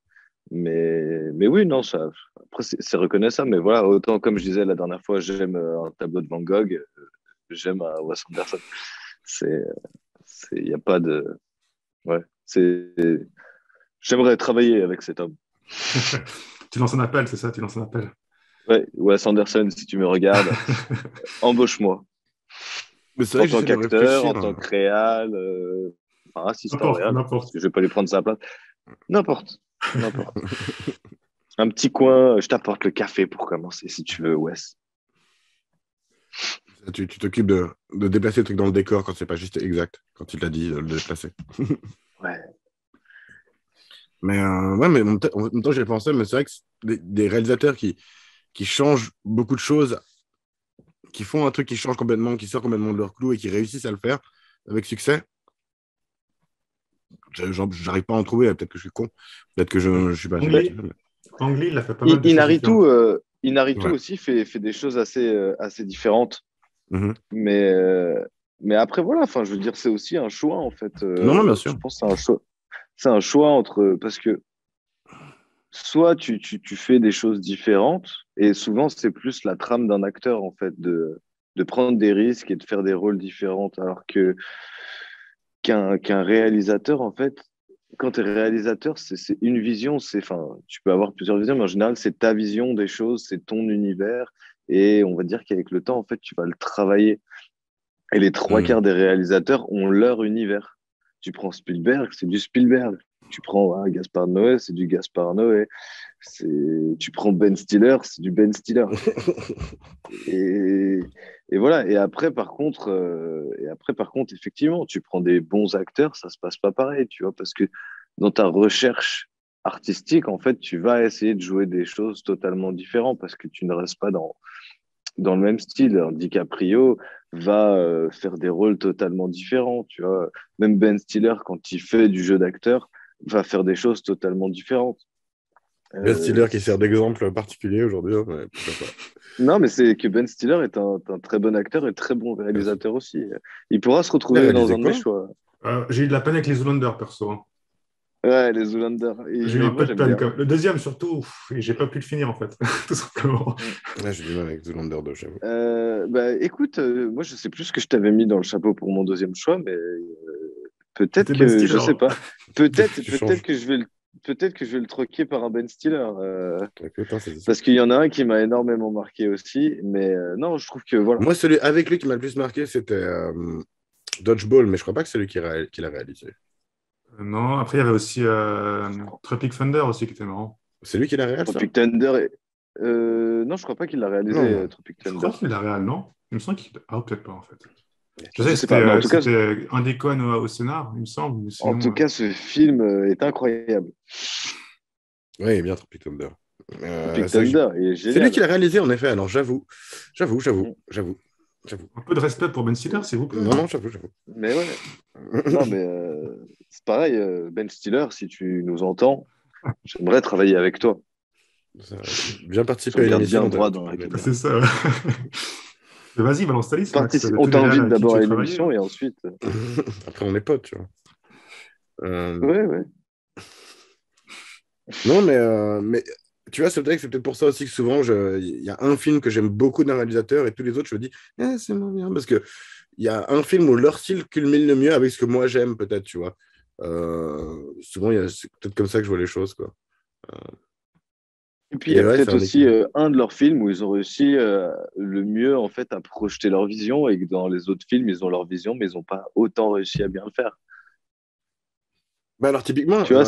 Mais oui, non, ça, après, c'est reconnaissable. Mais voilà, autant comme je disais la dernière fois, j'aime un tableau de Van Gogh, j'aime Wes Anderson. C'est, il y a pas de, ouais, c'est, j'aimerais travailler avec cet homme. Tu lances un appel, c'est ça, tu lances un appel. Ouais, Wes Anderson, si tu me regardes, embauche-moi Mais c'est vrai en que tant j'essaie de qu'acteur, réfléchir. en tant que réal, enfin assistant N'importe, réal, parce n'importe. que je vais pas lui prendre sa place. N'importe, n'importe. Un petit coin, je t'apporte le café pour commencer, si tu veux, Wes. Tu t'occupes de déplacer le truc dans le décor quand c'est pas juste exact, quand il t'a dit de le déplacer. Ouais. Mais ouais, mais en même temps, j'y ai pensé, mais c'est vrai que c'est des réalisateurs qui changent beaucoup de choses, qui font un truc qui change complètement, qui sort complètement de leur clou et qui réussissent à le faire avec succès. J'arrive pas à en trouver, peut-être que je suis con, peut-être que je suis pas assez Ang cultivé. Lee, Ang Lee, il a fait pas mal de choses Inaritu, différentes. Inaritu Ouais. aussi fait des choses assez différentes. Mhm. Mais, euh, mais après, voilà, enfin, je veux dire, c'est aussi un choix, en fait. Non, non, bien Je sûr. pense que c'est un choix entre. Parce que soit tu fais des choses différentes, et souvent, c'est plus la trame d'un acteur, en fait, de prendre des risques et de faire des rôles différents. Alors qu'un réalisateur, en fait, quand tu es réalisateur, c'est une vision. Enfin, tu peux avoir plusieurs visions, mais en général, c'est ta vision des choses, c'est ton univers. Et on va dire qu'avec le temps, en fait, tu vas le travailler. Et les trois Mhm. quarts des réalisateurs ont leur univers. Tu prends Spielberg, c'est du Spielberg. Tu prends Gaspard Noé, c'est du Gaspard Noé. Tu prends Ben Stiller, c'est du Ben Stiller. Et, et voilà. Et après, par contre, effectivement, tu prends des bons acteurs, ça se passe pas pareil, tu vois, parce que dans ta recherche artistique, en fait, tu vas essayer de jouer des choses totalement différentes parce que tu ne restes pas dans le même style. DiCaprio va faire des rôles totalement différents, tu vois. Même Ben Stiller, quand il fait du jeu d'acteur, va faire des choses totalement différentes. Ben Stiller qui sert C'est- d'exemple particulier aujourd'hui, hein, mais pourquoi pas, non, mais c'est que Ben Stiller est un très bon acteur et très bon bien sûr. réalisateur aussi. Il pourra se Il a retrouver dans réalisé un de mes quoi? choix. J'ai eu de la peine avec les Zoolander, perso, hein. Ouais, les Zoolander. J'ai eu Mais un moi, peu de j'aime peine. bien. Comme. Le deuxième, surtout, et j'ai pas pu le finir, en fait, tout simplement. Mm. Là, j'ai du mal avec Zoolander 2, j'avoue. Bah, écoute, moi, je sais plus ce que je t'avais mis dans le chapeau pour mon deuxième choix, mais peut-être C'était Ben que, je Stiller. sais pas, peut-être, Tu peut-être changes. que je vais le, peut-être que je vais le troquer par un Ben Stiller, Écoute, hein, c'est ça. parce qu'il y en a un qui m'a énormément marqué aussi, mais non, je trouve que voilà. Moi, celui avec lui qui m'a le plus marqué, c'était Dodgeball, mais je crois pas que c'est lui qui l'a réalisé. Non, après, il y avait aussi Tropic Thunder aussi qui était marrant. C'est lui qui l'a réalisé, ça? Tropic Thunder, non, je crois pas qu'il l'a réalisé, Non, non. Tropic Je Thunder. crois qu'il est la réal, non? Il me semble qu'il. Ah, peut-être pas, en fait. Je sais Je que sais pas, mais c'était Andy Cohen au scénar, il me semble, mais en sinon. tout cas, ce film est incroyable. Oui, il est bien Tropic Thunder. Tropic C'est vrai que Thunder, il est c'est lui qui génial. l'a réalisé, en effet. Alors, j'avoue, Mm. j'avoue. Un peu de respect pour Ben Stiller, s'il vous plaît, Non, hein. non, j'avoue. Mais ouais, non, mais c'est pareil, Ben Stiller, si tu nous entends, j'aimerais travailler avec toi. Bien Tu participer à une regardes émission, bien droit tu dans peux la le mettre. caméra. C'est ça. Mais vas-y, balance ta liste, Max, de On tous les réals t'invite avec qui tu d'abord veux à une travailler, émission hein. et ensuite. Après, on est potes, tu vois. Euh, Ouais, ouais. Non, mais tu vois, c'est peut-être pour ça aussi que souvent, il y a un film que j'aime beaucoup d'un réalisateur et tous les autres, je me dis, c'est moins bien. Parce qu'il y a un film où leur style culmine le mieux avec ce que moi j'aime, peut-être, tu vois. Souvent, c'est peut-être comme ça que je vois les choses, quoi. Euh, Et puis, il y et a ouais, c'est peut-être un aussi équilibre. un de leurs films où ils ont réussi le mieux, en fait, à projeter leur vision et que dans les autres films, ils ont leur vision, mais ils n'ont pas autant réussi à bien le faire. Bah alors, typiquement, Tu vois,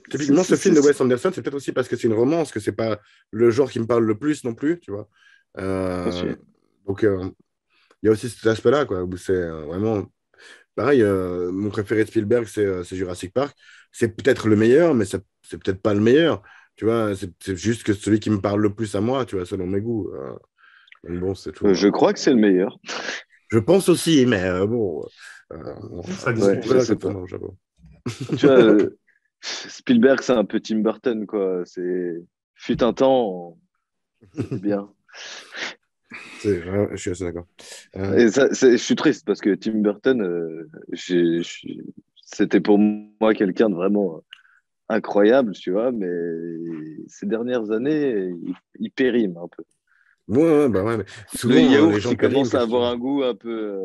typiquement, ce film de Wes Anderson, c'est peut-être aussi parce que c'est une romance, que c'est pas le genre qui me parle le plus non plus, tu vois. aussi. Euh, donc, il y a aussi cet aspect-là, quoi, où c'est vraiment. Pareil, mon préféré de Spielberg, c'est Jurassic Park. C'est peut-être le meilleur, mais c'est peut-être pas le meilleur. Tu vois, c'est juste que celui qui me parle le plus à moi, tu vois, selon mes goûts. Donc bon, c'est tout. Je crois que c'est le meilleur. Je pense aussi, mais bon, Ça Ouais, on discute. je verra sais quand ça pas. marche. Tu vois, Spielberg, c'est un peu Tim Burton, quoi. Fut un temps, c'était bien. Je suis assez d'accord. Euh, Et ça, je suis triste parce que Tim Burton, c'était pour moi quelqu'un de vraiment incroyable, tu vois, mais ces dernières années, il périme un peu. ouais, bah ouais, mais Le souvent, les yaourt, gens il périment, commence à qu'est-ce que tu avoir veux. un goût un peu.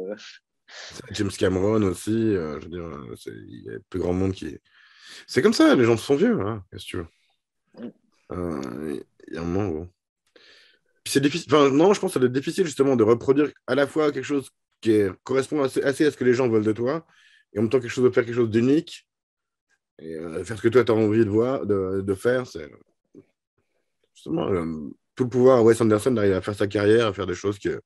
James Cameron aussi, je veux dire, il y a plus grand monde qui. C'est comme ça, les gens sont vieux, hein, qu'est-ce que tu veux. Il y a un moment où. Puis c'est difficile. Enfin, non, je pense que ça doit être difficile justement de reproduire à la fois quelque chose correspond assez à ce que les gens veulent de toi, et en même temps faire quelque chose d'unique, et faire ce que toi tu as envie de voir, de faire. C'est justement tout le pouvoir à Wes Anderson d'arriver à faire sa carrière, à faire des choses qu'il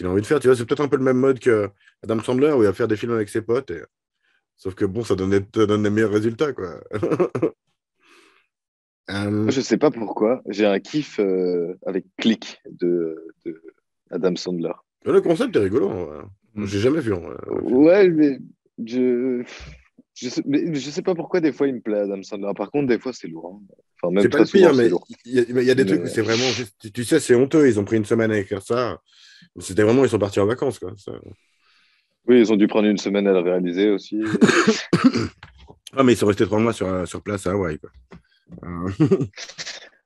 a envie de faire. Tu vois, c'est peut-être un peu le même mode que Adam Sandler, où il va faire des films avec ses potes, sauf que bon, ça donne des meilleurs résultats, quoi. Euh, Je sais pas pourquoi, j'ai un kiff avec Click de Adam Sandler. le concept est rigolo, en vrai. Mm. J'ai jamais vu un film. Ouais, mais je, mais je sais pas pourquoi des fois il me plaît Adam Sandler. Par contre, des fois c'est lourd, hein. Enfin, même C'est pas très le pire, souvent c'est mais lourd. il y a des trucs où Mais c'est vraiment juste. Tu sais, c'est honteux. Ils ont pris une semaine à écrire ça. C'était vraiment, ils sont partis en vacances, quoi. oui, ils ont dû prendre une semaine à le réaliser aussi. Ah, mais ils sont restés 3 mois sur place à Hawaï, quoi. Euh,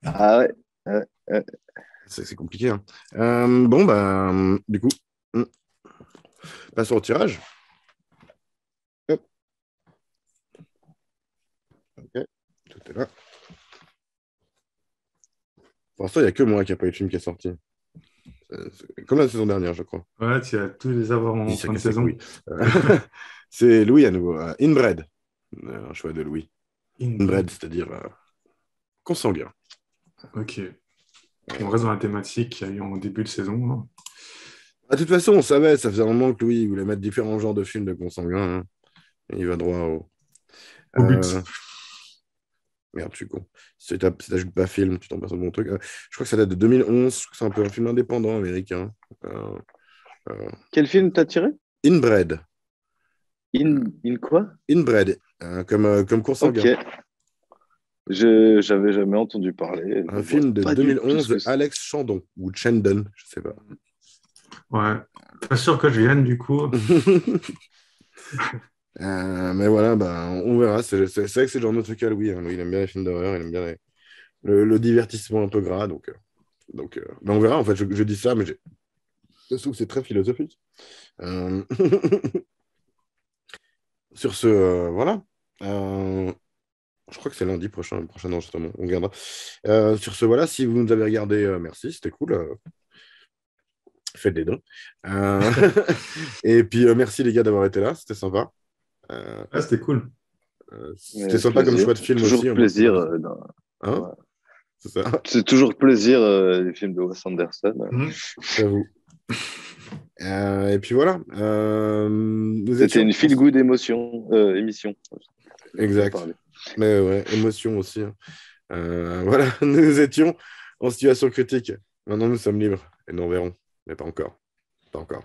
Ah ouais. Ouais. c'est compliqué, hein. Bon, bah, du coup, passons au tirage. Hop, ok, tout est là. Pour l'instant, il n'y a que moi qui n'a pas eu de film qui est sorti. Comme la saison dernière, je crois. Ouais, tu as tous les avoir Dis en ça fin de casse les saison. couilles. C'est Louis à nouveau. Inbred. Un choix de Louis. Inbred, Inbred. c'est-à-dire consanguin. Ok. On reste dans la thématique qu'il y a eu en début de saison, hein. De toute façon, on savait, ça faisait un moment que Louis voulait mettre différents genres de films de consanguins, hein. Et il va droit au. Au but. Merde, je suis con. Si t'ajoutes pas film, tu tombes pas sur le bon truc. Je crois que ça date de 2011. Je crois que c'est un peu un film indépendant américain. Euh, euh, Quel film t'as tiré? Inbred. In quoi? Inbred. Comme Ok. consanguin. J'avais jamais entendu parler. Je Un vois film de pas du tout 2011 ce que de c'est. Alex Chandon. Ou Chandon, je sais pas. Ouais. Pas sûr que je vienne, du coup. Mais voilà, bah, on verra. C'est vrai que c'est le genre de truc à Louis, hein. Louis, il aime bien les films d'horreur, il aime bien le divertissement un peu gras. Mais on verra. En fait, je dis ça, mais je trouve que c'est très philosophique. Euh, Sur ce, voilà. Euh, je crois que c'est lundi prochain enregistrement. On regardera. Sur ce, voilà. Si vous nous avez regardé, merci, c'était cool. Faites des dons. Euh, Et puis, merci les gars d'avoir été là. C'était sympa. Euh, Ah, c'était cool. C'était sympa comme Plaisir. choix de film Toujours aussi. Au moins, c'est pas plaisir. facile. Hein? Ouais. C'est ça. C'est toujours plaisir les films de Wes Anderson. Mhm. J'avoue. Et puis voilà. Nous C'était étions. une feel-good émission. Je peux pas Exact. parler. Mais ouais, émotion aussi, hein. Voilà, nous étions en situation critique. Maintenant, nous sommes libres et nous en verrons. Mais pas encore. Pas encore.